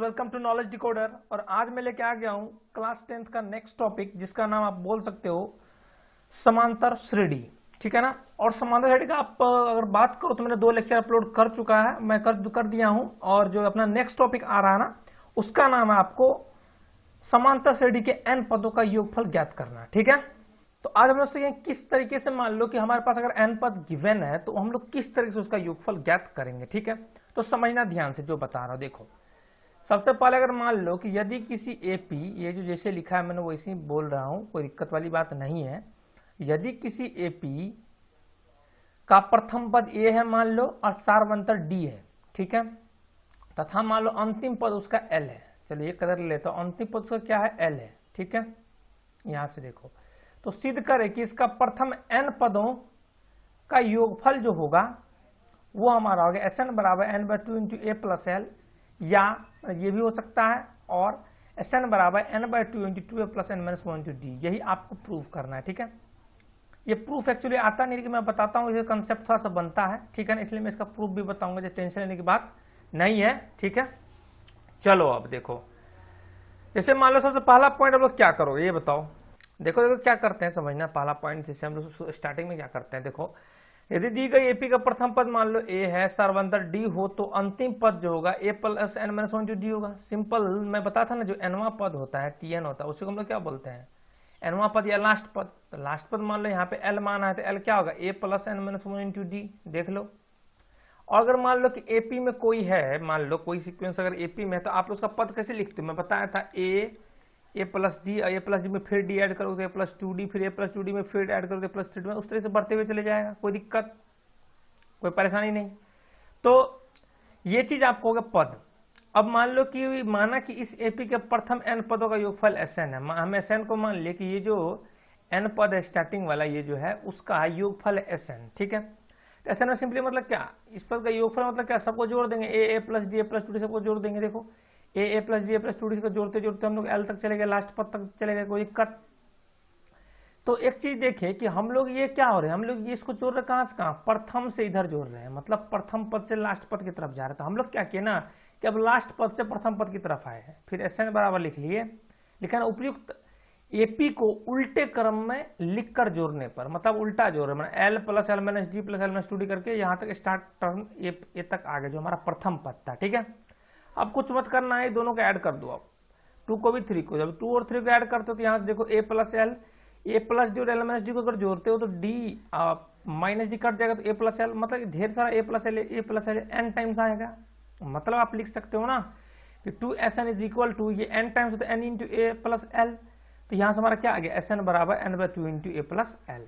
Welcome to knowledge decoder. और आज मैं लेके आ गया हूँ क्लास 10th का नेक्स्ट टॉपिक, जिसका नाम आप बोल सकते हो समांतर श्रेणी। ठीक है ना। और समांतर श्रेणी का आप अगर बात करो तो मैंने 2 लेक्चर अपलोड कर चुका है, मैं कर दिया हूँ। और जो अपना नेक्स्ट टॉपिक आ रहा है ना, उसका नाम है आपको समांतर श्रेणी के n पदों का योगफल ज्ञात करना। ठीक है। तो आज हम लोग किस तरीके से, मान लो कि हमारे पास अगर n पद गिवन है तो हम लोग किस तरीके से उसका योगफल ज्ञात करेंगे। ठीक है। तो समझना ध्यान से जो बता रहा हूं। देखो, सबसे पहले अगर मान लो कि यदि किसी एपी, ये जो जैसे लिखा है मैंने वैसे ही बोल रहा हूं, कोई दिक्कत वाली बात नहीं है। यदि किसी एपी का प्रथम पद ए है मान लो, और सार्वंतर डी है, ठीक है, तथा मान लो अंतिम पद उसका एल है। चलिए ये कलर लेता हूं, अंतिम पद उसका क्या है, एल है। ठीक है। यहां से देखो, तो सिद्ध करे कि इसका प्रथम n पदों का योगफल जो होगा वो हमारा होगा Sn बराबर n/2 इंटू ए प्लस एल, या ये भी हो सकता है, और Sn बराबर n/2 into 2a plus n minus 1 into D. यही आपको प्रूफ करना है। ठीक है। ये प्रूफ एक्चुअली आता नहीं, लेकिन मैं बताता हूँ, ये कंसेप्ट थोड़ा सा बनता है। ठीक है ना, इसलिए मैं इसका प्रूफ भी बताऊंगा, जो टेंशन लेने की बात नहीं है। ठीक है। चलो अब देखो, जैसे मान लो सबसे पहला पॉइंट हम लोग क्या करो ये बताओ। देखो क्या करते हैं, समझना। पहला पॉइंट जैसे हम लोग स्टार्टिंग में क्या करते हैं, देखो, यदि दी गई एपी का प्रथम पद मान लो ए है, सार्वंतर डी हो, तो अंतिम पद जो होगा A plus N minus 1 D होगा। सिंपल, मैं बता था ना, जो एनवा पद होता है, टीएन होता है, उसी को हम लोग क्या बोलते हैं, एनवा पद या लास्ट पद। तो लास्ट पद मान लो यहाँ पे एल माना है, तो एल क्या होगा, A plus N minus 1 into D. देख लो। और अगर मान लो कि एपी में कोई है, मान लो कोई सीक्वेंस अगर एपी में है, तो आप उसका पद कैसे लिखते हो, मैं बताया था, ए प्लस डी, और ए प्लस डी में फिर डी ऐड करोगे, ए प्लस 2d, फिर ए प्लस 2d में फिर ऐड करोगे प्लस 3d में, उस तरह से बढ़ते हुए चले जाएगा, कोई दिक्कत, कोई परेशानी नहीं। तो ये चीज आपको होगा पद। अब मान लो कि माना कि इस एपी के प्रथम n पदों का योगफल Sn है। हम Sn को मान लिए कि ये जो n पद है स्टार्टिंग वाला, ये जो है उसका योगफल है Sn। ठीक है। तो Sn में सिंपली मतलब क्या, इस पद का योगफल मतलब क्या, सबको जोड़ देंगे, A plus D A plus 2d सबको जोड़ देंगे। देखो, A plus D A plus 2d को जोड़ते जोड़ते हम लोग एल तक चले गए, लास्ट पद तक चले गए, कोई दिक्कत। तो एक चीज देखें कि हम लोग ये क्या हो रहे हैं, हम लोग ये इसको जोड़ रहे कहां से कहां, प्रथम से इधर जोड़ रहे हैं, मतलब प्रथम पद से लास्ट पद की तरफ जा रहे हैं। तो हम लोग क्या किए ना, कि अब लास्ट पद से प्रथम पद की तरफ आए हैं, फिर Sn बराबर लिख लिए। लिखा ना, उपयुक्त एपी को उल्टे क्रम में लिखकर जोड़ने पर, मतलब उल्टा जोड़ रहे हैं, L plus L minus D plus L minus 2d करके यहाँ तक स्टार्ट टर्म ए तक आ गए, जो हमारा प्रथम पद था। ठीक है। अब कुछ मत करना है, दोनों को ऐड कर दो। अब 2 को भी 3 को, जब 2 और 3 को ऐड करते हो तो यहाँ से देखो, A plus L, A plus D और एल माइनस डी को अगर जोड़ते हो तो डी माइनस डी कट जाएगा, तो ए प्लस एल, मतलब ढेर सारा ए प्लस एल एन टाइम्स आएगा। मतलब आप लिख सकते हो ना कि 2Sn इज इक्वल टू, ये एन टाइम्स तो एन इंटू ए प्लस एल। तो यहां से हमारा क्या आ गया, Sn बराबर n/2 इंटू ए प्लस एल।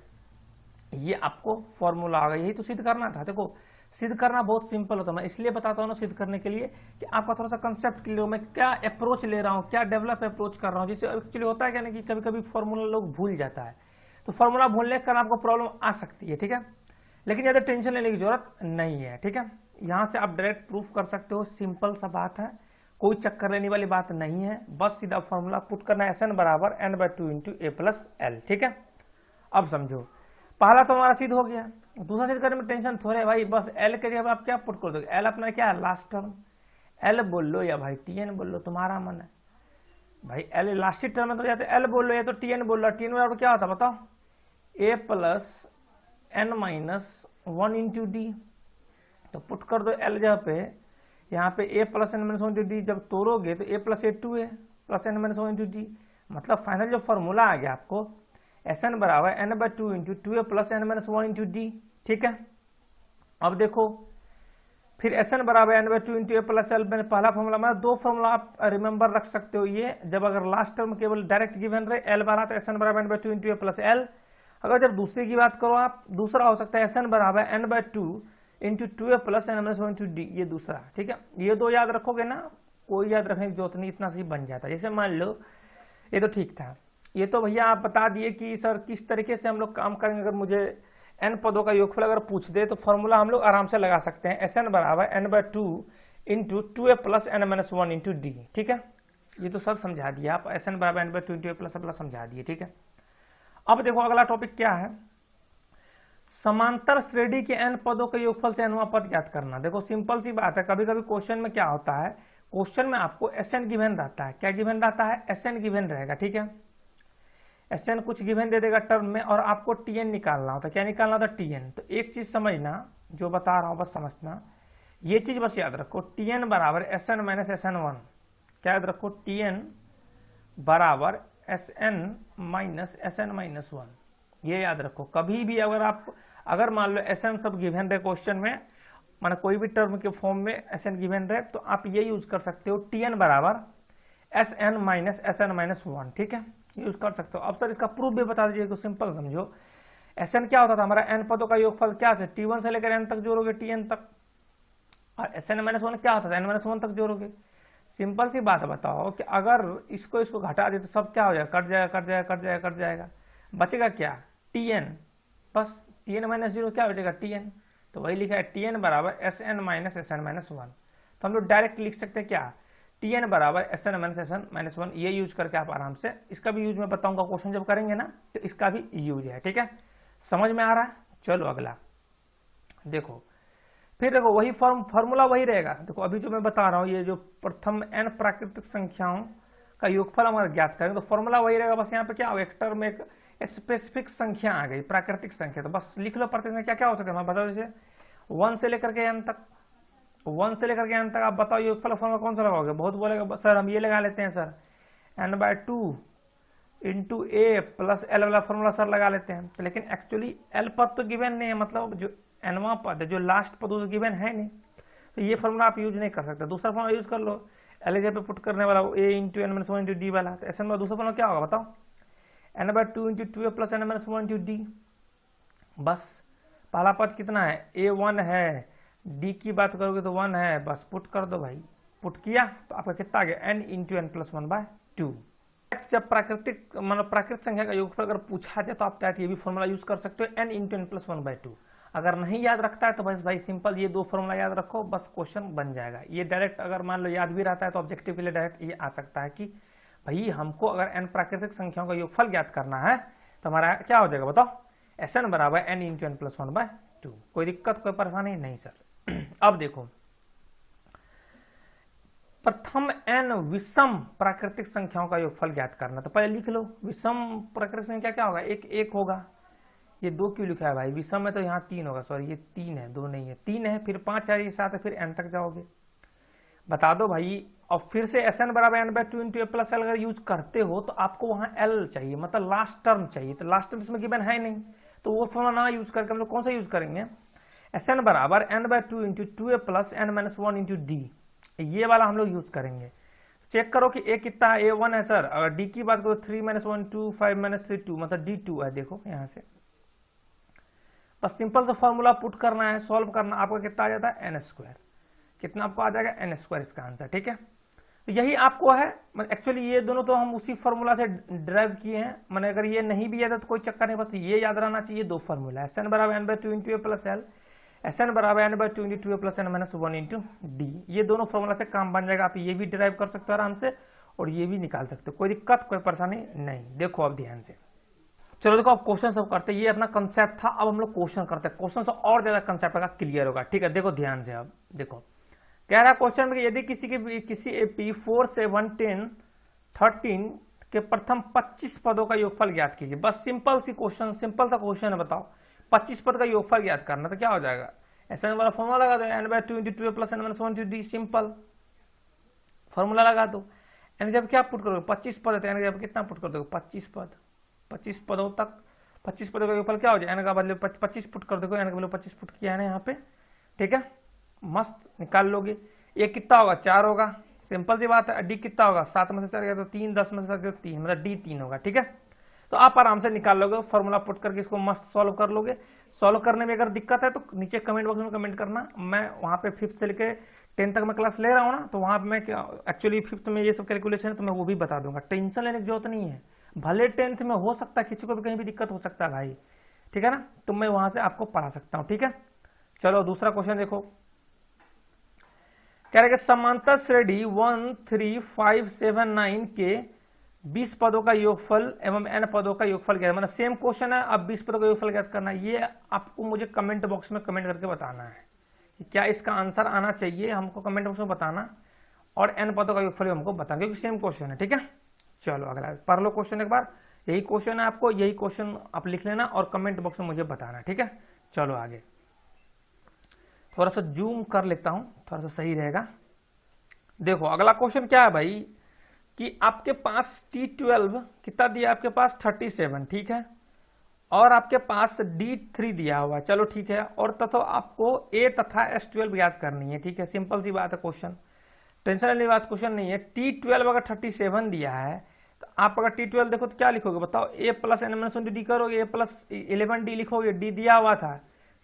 ये आपको फॉर्मूला आ गया, यही तो सिद्ध करना था। देखो, सिद्ध करना बहुत सिंपल होता है, मैं इसलिए बताता हूँ ना सिद्ध करने के लिए कि आपका थोड़ा सा कंसेप्ट क्लियर हो, मैं क्या अप्रोच ले रहा हूँ, क्या डेवलप अप्रोच कर रहा हूँ। जिससे एक्चुअली होता है क्या ना कि कभी कभी फॉर्मूला लोग भूल जाता है, तो फॉर्मूला भूलने के कारण आपको प्रॉब्लम आ सकती है। ठीक है। लेकिन ज़्यादा टेंशन लेने की जरूरत नहीं है। ठीक है। यहाँ से आप डायरेक्ट प्रूफ कर सकते हो, सिंपल सा बात है, कोई चक्कर लेने वाली बात नहीं है, बस सीधा फॉर्मूला पुट करना है, Sn बराबर n/2 इंटू ए प्लस एल। ठीक है। अब समझो, पहला तो हमारा सिद्ध हो गया, दूसरा सिद्ध करने में टेंशन थोड़े भाई, बस एल के जगह आप क्या पुट कर दोगे, एल अपना क्या है, लास्ट टर्म, एल बोल लो या भाई टीएन बोल लो, तुम्हारा मन है भाई। एल लास्ट टर्म में तो या तो एल बोल लो या तो टीएन बोल लो। टीएन बराबर क्या होता है बताओ, a plus N minus 1 into d. तो पुट कर दो एल जगह पे, यहाँ पे a plus N minus 1 into d, जब तोड़ोगे तो ए प्लस ए 2 है plus N minus 1 into d. मतलब फाइनल जो फॉर्मूला आ गया आपको, Sn बराबर n/2 into 2a plus N minus 1 into D. ठीक है। अब देखो, फिर Sn बराबर n/2 इंटू ए प्लस एल, मैंने पहला फॉर्मूला, मतलब 2 फॉर्मूला आप रिमेंबर रख सकते हो। ये जब अगर लास्ट टर्म केवल डायरेक्ट गिवन रहे एल वाला, तो Sn बराबर n/2 इंटू ए प्लस एल। अगर जब दूसरे की बात करो आप, दूसरा हो सकता है Sn बराबर n/2 into 2a plus N minus 1 into D, ये दूसरा। ठीक है। ये 2 याद रखोगे ना, कोई याद रखने की जरूरत नहीं, इतना सी बन जाता है। जैसे मान लो, ये तो ठीक था, ये तो भैया आप बता दिए कि सर किस तरीके से हम लोग काम करेंगे। अगर मुझे n पदों का योगफल अगर पूछ दे तो फॉर्मूला हम लोग आराम से लगा सकते हैं, Sn बराबर n/2 into 2a plus N minus 1 into D. ठीक है। ये तो सब समझा दिया आप, Sn बराबर n/2 इंटू ए प्लस समझा दिए। ठीक है। अब देखो अगला टॉपिक क्या है, समांतर श्रेणी के n पदों के योगफल से nवां पद ज्ञात करना। देखो सिंपल सी बात है, कभी कभी क्वेश्चन में क्या होता है, क्वेश्चन में आपको Sn गिवन रहता है। क्या गिवन रहता है? Sn गिवन रहेगा, ठीक है। Sn कुछ गिवन दे देगा टर्म में और आपको Tn निकालना होता है। क्या निकालना होता है? Tn। तो एक चीज समझना, जो बता रहा हूं बस समझना, ये चीज बस याद रखो, Tn बराबर Sn माइनस Sn1। क्या याद रखो? Tn बराबर Sn माइनस Sn-1। ये याद रखो। कभी भी अगर मान लो Sn सब गिवन रहे क्वेश्चन में, माना कोई भी टर्म के फॉर्म में Sn गिवन रहे, तो आप ये यूज कर सकते हो Tn बराबर Sn माइनस Sn-1, ठीक है, यूज कर सकते हो। अब सर इसका प्रूफ भी बता दीजिए, तो सिंपल समझो। Sn क्या होता था हमारा? n पदों का योगफल क्या से T1 से लेकर n तक जोड़ोगे Tn तक, और Sn-1 क्या होता था? n-1 तक जोड़ोगे। सिंपल सी बात बताओ कि अगर इसको घटा दे तो सब क्या हो जाएगा? कट जाएगा, कट जाएगा, कट जाएगा, कट जाएगा, बचेगा क्या? Tn। बस Tn-0 क्या हो जाएगा? Tn। तो वही लिखा है Tn बराबर Sn माइनस Sn-1। तो हम लोग डायरेक्ट लिख सकते हैं क्या? Tn बराबर Sn माइनस Sn-1। ये यूज करके आप आराम से, इसका भी यूज मैं बताऊंगा क्वेश्चन जब करेंगे ना, तो इसका भी यूज है, ठीक है। समझ में आ रहा है? चलो अगला देखो। फिर देखो वही फॉर्मूला वही रहेगा। देखो अभी जो मैं बता रहा हूं, ये जो प्रथम n प्राकृतिक संख्याओं का योगफल हमारा ज्ञात करेंगे, तो फॉर्मूला वही रहेगा। बस यहाँ पे क्या होगा? एक टर्म में एक स्पेसिफिक संख्या आ गई, प्राकृतिक संख्या, तो बस लिख लो प्राकृतिक संख्या क्या हो सकता है? मैं बताओ, जैसे 1 से लेकर के n तक, 1 से लेकर के n तक आप बताओ योगफल फॉर्मूला कौन सा लगाओगे? बहुत बोलेगा सर हम ये लगा लेते हैं sir, n/2 into a plus l वाला फॉर्मूला सर लगा लेते हैं। तो लेकिन एक्चुअली l पद तो गिवन नहीं है, मतलब जो nवां पद है, जो लास्ट पद तो गिवन है नहीं, तो ये फॉर्मूला आप यूज नहीं कर सकते। दूसरा फॉर्मूला यूज कर लो, l जगह पे पुट करने वाला a into n-1 into d वाला। तो ऐसे में दूसरा फॉर्मूला क्या होगा बताओ? n/2 into 2a plus n-1 into d। बस पहला पद कितना है? a 1 है, d की बात करोगे तो 1 है, बस पुट कर दो भाई। पुट किया तो आपका कितना आ गया? n into n+1/2। जब प्राकृतिक संख्या का योगफल अगर पूछा जाए तो आप डायरेक्ट ये भी फॉर्मूला यूज कर सकते हो, n इंटू n+1/2। अगर नहीं याद रखता है तो बस भाई सिंपल ये दो फॉर्मूला याद रखो, बस क्वेश्चन बन जाएगा। ये डायरेक्ट अगर मान लो याद भी रहता है तो ऑब्जेक्टिव के लिए डायरेक्ट ये आ सकता है कि भाई हमको अगर n प्राकृतिक संख्याओं का योगफल ज्ञात करना है तो हमारा क्या हो जाएगा बताओ? Sn बराबर n इंटू n+1/2। कोई दिक्कत, कोई परेशानी नहीं सर। अब देखो, प्रथम n विषम प्राकृतिक संख्याओं का योगफल ज्ञात करना, तो पहले लिख लो विषम प्राकृतिक संख्या क्या होगा? एक होगा। ये 2 क्यों लिखा है भाई? विषम में तो यहाँ 3 होगा, सॉरी ये 3 है, 2 नहीं है, 3 है, फिर 5 है, ये 7 है, फिर n तक जाओगे। बता दो भाई। और फिर से Sn बराबर n/2 into a plus l अगर यूज करते हो तो आपको वहां l चाहिए, मतलब लास्ट टर्म चाहिए। तो लास्ट टर्म इसमें गिवन है नहीं, तो वो फॉर्मूला ना यूज करके हम लोग कौन सा यूज करेंगे? Sn बराबर n/2 into 2a plus n-1 into d, ये वाला हम लोग यूज करेंगे। चेक करो कि a कितना है? a 1 है सर। अगर d की बात करो 3-1 2 5-3 2, मतलब d 2 है। देखो यहां से बस सिंपल सा फॉर्मूला पुट करना है, सॉल्व करना। आपका कितना आ जाता है? n²। कितना आपको आ जाएगा? n² इसका आंसर, ठीक है। तो यही आपको है, एक्चुअली ये दोनों तो हम उसी फॉर्मूला से ड्राइव किए हैं। मैंने अगर ये नहीं भी याद है तो कोई चक्कर नहीं, बस ये याद रहना चाहिए। दो फॉर्मूला है, Sn बराबर n/2 into a plus l, Sn बराबर n/2 into 2a plus n-1 into d। ये दोनों फॉर्मूला से काम बन जाएगा। आप ये भी ड्राइव कर सकते हो आराम से और ये भी निकाल सकते हो, कोई दिक्कत, कोई परेशानी नहीं। देखो अब ध्यान से, चलो देखो अब क्वेश्चन सब करते हैं। ये अपना कंसेप्ट था, अब हम लोग क्वेश्चन करते हैं। क्वेश्चन से और ज्यादा कंसेप्ट का क्लियर होगा, ठीक है। देखो ध्यान से, अब देखो कह रहा क्वेश्चन में यदि किसी AP 4 से 13 के प्रथम 25 पदों का योगफल ज्ञात कीजिए। बस सिंपल सा क्वेश्चन है। बताओ 25 पद का योगफल ज्ञात करना, तो क्या हो जाएगा? Sn वाला फॉर्मूला लगा दो, n/2 into 2a plus n-1 into d, simple formula लगा दो। n जब क्या पुट करोगे? 25 पद है, तो n जब कितना पुट कर दोगे? 25 पद। 25 पदों तक 25 पदों का योगफल क्या हो जाए? n का बदले 25 पुट कर दोगे, n का बदले 25 पुट किया है ना यहाँ पे, ठीक है। मस्त निकाल लोगे। ये कितना होगा? 4 होगा, सिंपल सी बात है। d कितना होगा? 7 में से 4 गया तो 3, 10 में से 7 गया तो 3, मतलब d 3 होगा, ठीक है। तो आप आराम से निकाल लोगे, फॉर्मूला पुट करके इसको मस्त सॉल्व कर लोगे। सॉल्व करने में अगर दिक्कत है तो नीचे कमेंट बॉक्स में कमेंट करना। मैं वहां पे 5th से लेके 10th तक मैं क्लास ले रहा हूँ ना, तो वहां पे मैं एक्चुअली 5th में ये सब कैलकुलेशन है तो मैं वो भी बता दूंगा। टेंशन लेने की जरूरत नहीं है। भले 10th में हो सकता है किसी को भी कहीं भी दिक्कत हो सकता है भाई, ठीक है ना, तो मैं वहां से आपको पढ़ा सकता हूँ, ठीक है। चलो दूसरा क्वेश्चन देखो, कह रहे समांतर श्रेणी 1 3 5 7 9 के 20 पदों का योगफल एवं n पदों का योगफल ज्ञात, मतलब सेम क्वेश्चन है। अब 20 पदों का योगफल ज्ञात करना, ये आपको मुझे कमेंट बॉक्स में कमेंट करके बताना है कि क्या इसका आंसर आना चाहिए। हमको कमेंट बॉक्स में बताना और n पदों का योगफल हमको बताना, क्योंकि सेम क्वेश्चन है। ठीक है, चलो अगला पढ़ लो क्वेश्चन एक बार। यही क्वेश्चन है आपको, यही क्वेश्चन आप लिख लेना और कमेंट बॉक्स में मुझे बताना। ठीक है, चलो आगे थोड़ा सा जूम कर लेता हूं, थोड़ा सा सही रहेगा। देखो अगला क्वेश्चन क्या है भाई, कि आपके पास T12 कितना दिया, आपके पास 37, ठीक है, और आपके पास D3 दिया हुआ, चलो ठीक है, और तथा आपको A तथा S12 याद करनी है। ठीक है, सिंपल सी बात है, क्वेश्चन टेंशन वाली बात क्वेश्चन नहीं है। T12 अगर 37 दिया है तो आप अगर T12 देखो तो क्या लिखोगे बताओ, A प्लस n-1 करोगे, A प्लस 11D लिखोगे, D दिया हुआ था।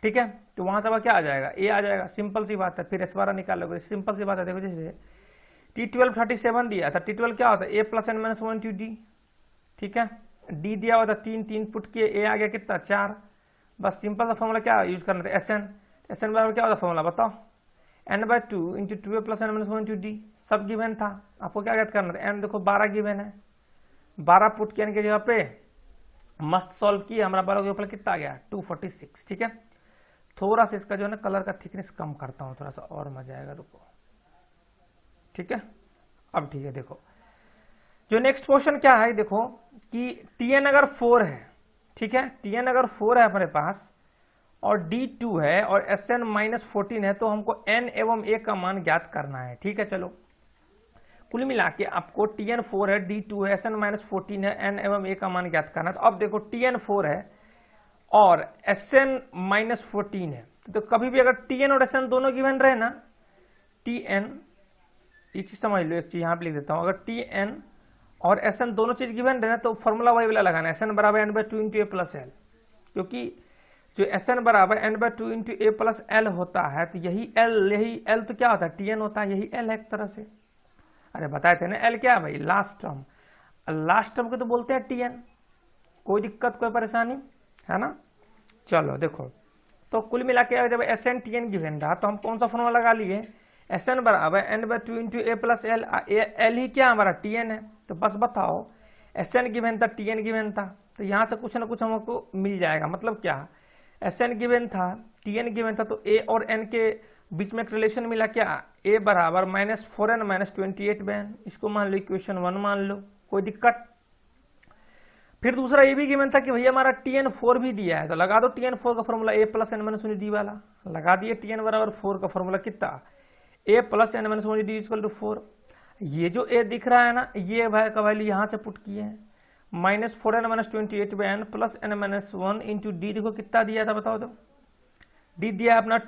ठीक है, तो वहां से क्या आ जाएगा, A आ जाएगा, सिंपल सी बात है। फिर S12 निकालोगे, सिंपल सी बात है। देखो जैसे T12 37 दिया था, T12 क्या होता है, A प्लस n-1 D। ठीक है, D दिया हुआ था 3, 3 पुट किए, A आ गया कितना 4। बस सिंपल सा फॉर्मूला क्या यूज करना था, SN बराबर क्या होता फॉर्मूला बताओ, n/2 into 2A plus n-1 D। सब गिवन था, आपको क्या याद करना था, n देखो 12 गिवन है, 12 पुट किया की जगह पे मस्त सॉल्व किया, हमारा 12 का योगफल कितना आ गया 246। ठीक है, थोड़ा सा इसका जो है ना कलर का थिकनेस कम करता हूं, थोड़ा सा और मजा आएगा, रुको। ठीक है, अब ठीक है, देखो जो नेक्स्ट क्वेश्चन क्या है, देखो कि Tn अगर 4 है, ठीक है, Tn अगर 4 है अपने पास और D2 है और Sn -14 है, तो हमको n एवं a का मान ज्ञात करना है। ठीक है, चलो कुल मिला के आपको Tn 4 है, D2 है, Sn -14 है, n एवं a का मान ज्ञात करना है। तो अब देखो Tn 4 है और Sn -14 है, तो कभी भी अगर Tn और Sn दोनों गिवन रहे ना, Tn एक चीज समझ लो, एक चीज यहां पे लिख देता हूं, अगर Tn और Sn दोनों चीज गिवन रहे ना तो फॉर्मूला वही वाला लगाना है, Sn बराबर n/2 into a plus l, क्योंकि जो Sn बराबर n/2 into a plus l होता है, तो यही l तो क्या होता है Tn होता है, यही l है एक तरह से। अरे बताए थे ना l क्या है भाई, लास्ट टर्म, लास्ट टर्म को तो बोलते हैं Tn। कोई दिक्कत कोई परेशानी है ना। चलो देखो, तो कुल मिला के जब Sn Tn गिवन रहा तो हम कौन सा फॉर्मूला लगा लिए, Sn बराबर n/2 into a plus l, l ही क्या हमारा Tn है। तो बस बताओ Sn गिवन था, Tn गिवन था, तो यहां से कुछ ना कुछ हमको मिल जाएगा। मतलब क्या, Sn गिवन था, Tn गिवन था, तो a और n के बीच में एक रिलेशन मिला क्या, a बराबर -4n -28 इसको मान लो इक्वेशन 1 मान लो, कोई दिक्कत। फिर दूसरा ये भी गिवन था कि भैया हमारा Tn 4 भी दिया है, तो लगा दो Tn 4 का formula a plus n-1 D वाला, लगा दिए Tn बराबर 4 का फॉर्मूला कितना, a plus n-1 D equal to 4। ये जो a दिख रहा है ना, ये भाई का वैल्यू यहां से पुट किए हैं, -4n -28 plus n-1 into D, देखो कितना दिया था बताओ, तो D दिया अपना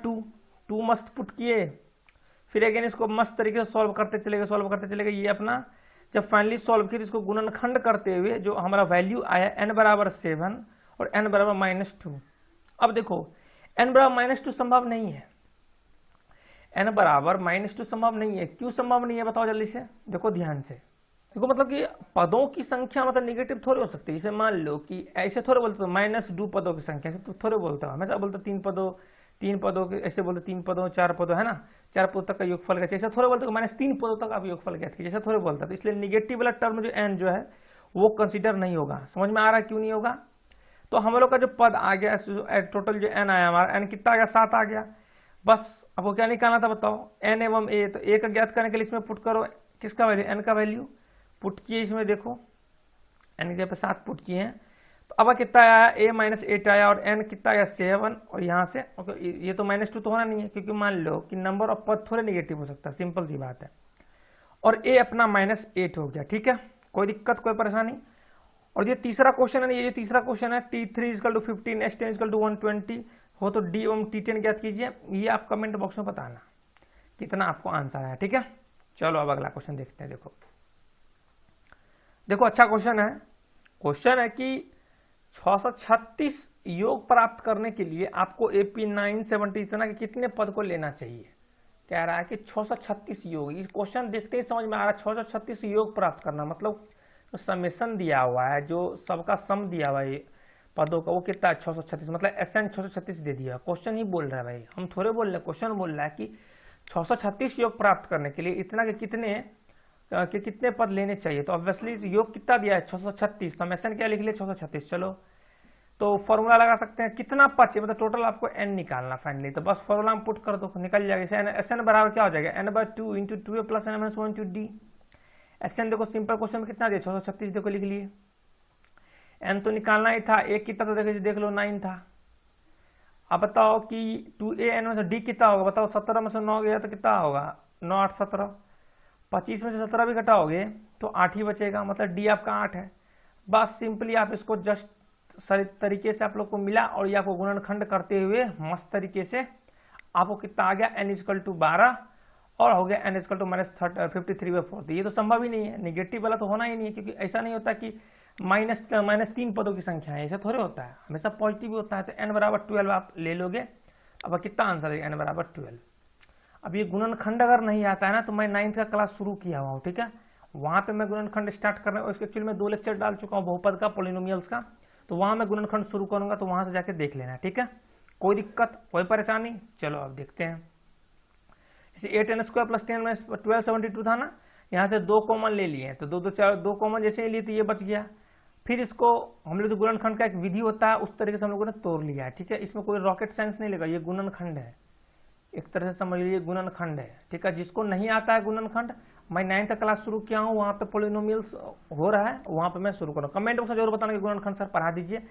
2 मस्त पुट किए, फिर अगेन इसको मस्त तरीके से सॉल्व करते चलेगा। ये अपना जब फाइनली सॉल्व किया, इसको गुणनखंड करते हुए जो हमारा वैल्यू आया n बराबर 7 और n बराबर -2। अब देखो n बराबर -2 संभव नहीं है, n बराबर -2 संभव नहीं है। क्यों संभव नहीं है बताओ जल्दी से, देखो ध्यान से, देखो मतलब कि पदों की संख्या मतलब निगेटिव थोड़ी हो सकती है। जैसे मान लो कि ऐसे थोड़े बोलते हो -2 पदों की संख्या, ऐसे तो थोड़े बोलता हूँ, हमेशा बोलते 3 पदों के, ऐसे बोलते 3 पदों 4 पदों है ना, 4 पदों तक का योगफल का, ऐसा थोड़े बोलते -3 पदों तक आप योगफल ज्ञात कीजिए, जैसा थोड़े बोलता है। तो इसलिए निगेटिव वाला टर्म जो n जो है वो कंसीडर नहीं होगा। समझ में आ रहा है क्यों नहीं होगा, तो हम लोग का जो पद आ गया टोटल जो n आया हमारा, n कितना आ गया 7 आ गया। बस अब वो क्या निकालना था बताओ, n एवं a, तो a का ज्ञात करने के लिए इसमें पुट करो किसका वैल्यू, n का वैल्यू पुट किए इसमें, देखो n के जगह पे 7 पुट किए हैं, तो अब कितना आया a -8 आया और n कितना आया 7, और यहाँ से ये तो -2 तो होना नहीं है, क्योंकि मान लो कि नंबर ऑफ पद थोड़े निगेटिव हो सकता है, सिंपल सी बात है। और a अपना -8 हो गया, ठीक है, कोई दिक्कत कोई परेशानी। और ये तीसरा क्वेश्चन है, ये तीसरा क्वेश्चन है, T3 = 15 S10 = 120 हो तो D एवं T10 ज्ञात कीजिए। ये आप कमेंट बॉक्स में बताना कितना आपको आंसर आया, ठीक है। चलो अब अगला क्वेश्चन देखते हैं। देखो अच्छा क्वेश्चन है कि 636 योग प्राप्त करने के लिए आपको AP 970 इतना के कितने पद को लेना चाहिए। कह रहा है कि 636 योग, इस क्वेश्चन देखते ही समझ में आ रहा है 636 योग प्राप्त करना मतलब जो समेशन दिया हुआ है, जो सबका सम दिया हुआ है पदों का, वो कितना है 636, मतलब SN 636 दे दिया। क्वेश्चन ही बोल रहा है भाई, हम थोड़े बोल रहे, क्वेश्चन बोल रहा है कि 636 योग प्राप्त करने के लिए इतना के कितने पद लेने चाहिए। तो ऑब्वियसली योग कितना दिया है 636, तो हम SN क्या लिख लिया 636। चलो तो फॉर्मूला लगा सकते हैं कितना बचे, मतलब टोटल आपको n निकालना फाइनली, तो बस फॉर्मूला हम पुट कर दो, निकल जाएगा। एस एन बराबर क्या हो जाएगा, n/2 into 2a plus n minus 1 into D. S N देखो सिंपल क्वेश्चन में कितना दिया 636, देखो लिख लिए। n तो निकालना ही था, एक कितना तो देख लो 9 था। अब बताओ कि 2a n में डी कितना होगा, बताओ 17 में से 9 गया तो कितना होगा, 9 8 17, 25 में से 17 भी घटाओगे तो 8 ही बचेगा, मतलब डी आपका 8 है। बस सिंपली आप इसको जस्ट सही तरीके से आप लोग को मिला, और ये आपको गुणनखंड करते हुए मस्त तरीके से आपको कितना आ गया, n इक्वल टू 12 और हो गया n इक्वल टू -53/4। ये तो संभव ही नहीं है, निगेटिव वाला तो होना ही नहीं है, क्योंकि ऐसा नहीं होता कि -3 पदों की संख्या है, ऐसा थोड़े होता है, हमेशा पॉजिटिव ही होता है। तो n बराबर 12 आप ले लोगे। अब कितना आंसर है, n बराबर 12। अब ये गुणनखंड अगर नहीं आता है ना, तो मैं 9th का क्लास शुरू किया हुआ हूँ, ठीक है, वहां पे मैं गुणनखंड स्टार्ट कर रहा हूँ। इसके एक्चुअली में 2 लेक्चर डाल चुका हूँ बहुपद का, पॉलिनोमियल्स का, तो वहां मैं गुणनखंड शुरू करूंगा, तो वहां से जाके देख लेना, ठीक है, कोई दिक्कत कोई परेशानी। चलो अब देखते हैं। जैसे 8n² प्लस 10 में 1272 था ना, यहाँ से 2 कॉमन ले लिए, तो 2 कॉमन जैसे ही लिए तो ये बच गया। फिर इसको हम लोग जो गुणनखंड का एक विधि होता है उस तरीके से हम लोगों ने तोड़ लिया है, ठीक है, इसमें कोई रॉकेट साइंस नहीं लगा, ये गुणनखंड है, एक तरह से समझ लीजिए गुणनखंड है, ठीक है। जिसको नहीं आता है गुणनखंड, मैं 9th क्लास शुरू किया हूँ, वहां पे पॉलिनोमियल्स हो रहा है, वहां पे मैं शुरू करूँ। कमेंट बॉक्स में जरूर बताना कि गुणनखंड सर पढ़ा दीजिए,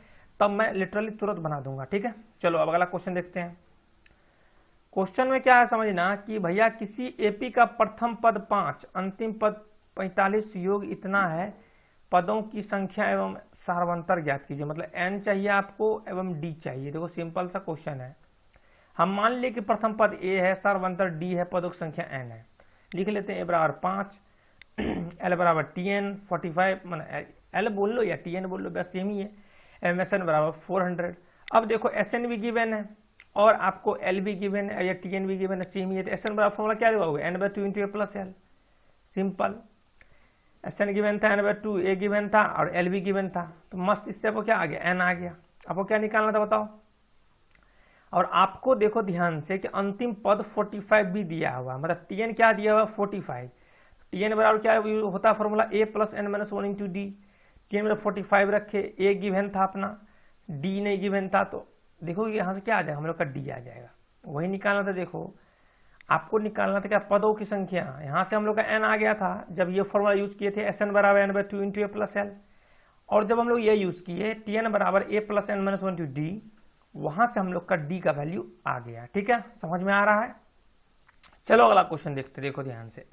तब मैं लिटरली तुरंत बना दूंगा, ठीक है। चलो अब अगला क्वेश्चन देखते हैं। क्वेश्चन में क्या है समझना कि भैया किसी एपी का प्रथम पद 5, अंतिम पद 45 योग इतना है, पदों की संख्या एवं सार्वंतर ज्ञात कीजिए। मतलब n चाहिए आपको एवं d चाहिए। देखो सिंपल सा क्वेश्चन है, हम मान लिए कि प्रथम पद a है, सार्वंतर d है, पदों की संख्या n है। लिख लेते हैं a बराबर 5, l बराबर tn 45, मतलब l बोल लो या tn बोल लो, बस सेम ही है। msn बराबर 400। अब देखो sn भी गिवन है और आपको l भी गिवन है या tn भी गिवन है, सेम ही है। तो sn बराबर फॉर्मूला क्या होगा, n/2 into a plus l, simple. N given था, n/2 a गिवन था और l भी गिवन था, तो मस्त इससे आपको क्या आ गया, n आ गया। आपको क्या निकालना था बताओ। और आपको देखो ध्यान से कि अंतिम पद 45 भी दिया हुआ, मतलब tn क्या दिया हुआ 45। tn बराबर क्या होता है formula, a plus n minus 1 into D. tn में 45 रखे, a गिवन था अपना, d नहीं गिवन था, तो देखो यहाँ से क्या आ जाएगा, हम लोग का d आ जाएगा। वही निकालना था। देखो आपको निकालना था क्या, पदों की संख्या। यहां से हम लोग का n आ गया था जब ये फॉर्मूला यूज किए थे, Sn बराबर n/2 into a plus l। और जब हम लोग ये यूज किए Tn बराबर a plus n minus 1 into D, वहां से हम लोग का d का वैल्यू आ गया, ठीक है, समझ में आ रहा है। चलो अगला क्वेश्चन देखते, देखो ध्यान से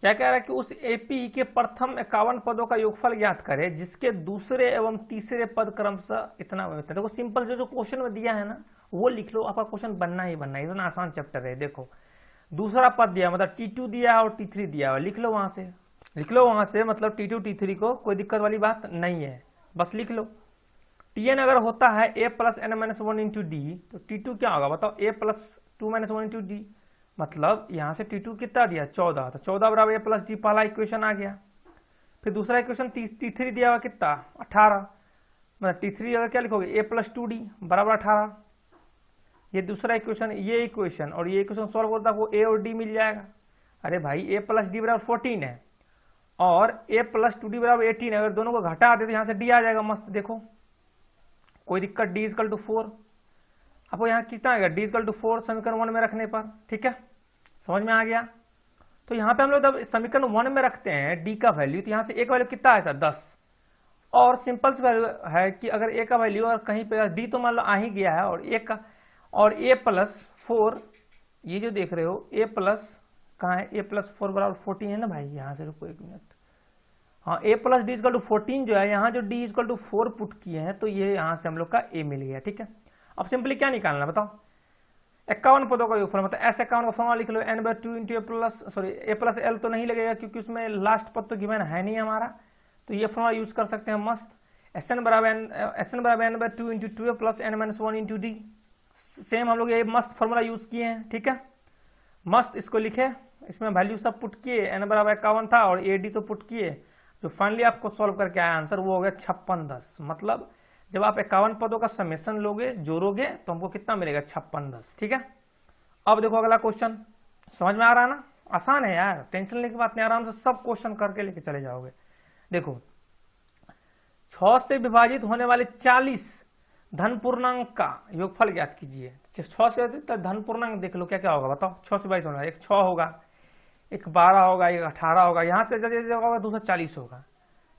क्या कह रहा है कि उस एपी के प्रथम 51 पदों का योगफल ज्ञात करे जिसके दूसरे एवं तीसरे पद क्रमशः इतना होता है। देखो सिंपल जो क्वेश्चन में दिया है ना वो लिख लो, आपका क्वेश्चन बनना ही बनना है, इतना आसान चैप्टर है। देखो दूसरा पद दिया, मतलब T2 दिया और T3 दिया हुआ, लिख लो वहां से, लिख लो वहां से, मतलब T2 T3 को कोई दिक्कत वाली बात नहीं है, बस लिख लो। Tn अगर होता है a plus n minus 1 into d, तो T2 क्या होगा बताओ, a plus 2 minus 1 into d. मतलब यहां से T2 कितना दिया 14, तो 14 बराबर a प्लस डी, पहला इक्वेशन आ गया। फिर दूसरा इक्वेशन T3 दिया हुआ कितना 18, मतलब T3 अगर क्या लिखोगे a प्लस 2d बराबर 18। ये दूसरा इक्वेशन, ये इक्वेशन और ये इक्वेशन सॉल्व करता है वो a और d मिल जाएगा। अरे भाई a प्लस डी बराबर 14 है और a प्लस 2d बराबर 18 है, अगर दोनों को घटा दे तो यहाँ से d आ जाएगा मस्त। देखो कोई दिक्कत, d इक्वल टू 4। आपको यहाँ कितना आएगा, d इक्वल टू 4 समीकरण 1 में रखने पर, ठीक है, समझ में आ गया। तो यहाँ पे हम लोग जब समीकरण 1 में रखते हैं d का वैल्यू, तो यहाँ से एक वैल्यू कितना आया था 10, और सिंपल सी वैल्यू है कि अगर a का वैल्यू और कहीं पे d तो मान लो आ ही गया है, और a का और a प्लस 4, ये जो देख रहे हो a प्लस कहाँ है, a प्लस 4 बराबर 14 है ना भाई। यहाँ से रुको एक मिनट, हाँ a plus D equal to 14 जो है, यहाँ जो d इक्वल टू 4 पुट किए हैं, तो ये यहाँ से हम लोग का a मिल गया, ठीक है। अब सिंपली क्या निकालना बताओ, 51 पदों का योगफल, मतलब S51 का फॉर्मूला लिख लो, n/2 into a plus l तो नहीं लगेगा क्योंकि उसमें लास्ट पद तो गिवन है नहीं हमारा, तो ये फॉर्मूला यूज कर सकते हैं मस्त। Sn बराबर n/2 into 2a plus n minus 1 into D, same हम लोग ये मस्त फॉर्मूला यूज किए हैं, ठीक है, मस्त इसको लिखे, इसमें वैल्यू सब पुट किए, n बराबर 51 था और ad तो पुट किए, जो फाइनली आपको सॉल्व करके आया आंसर वो हो गया 5610। मतलब जब आप 51 पदों का समेशन लोगे, जोड़ोगे, तो हमको कितना मिलेगा 5610, ठीक है। अब देखो अगला क्वेश्चन, समझ में आ रहा है ना, आसान है यार, टेंशन लेने की बात नहीं, आराम से सब क्वेश्चन करके लेके चले जाओगे। देखो 6 से विभाजित होने वाले 40 धन पूर्णांक का योगफल ज्ञात कीजिए। 6 से तो धन पूर्णांक देख लो क्या क्या होगा बताओ। 6 से 22 होगा, एक 6 होगा, एक 12 होगा, एक 18 होगा, यहाँ से जल्दी होगा 240 होगा।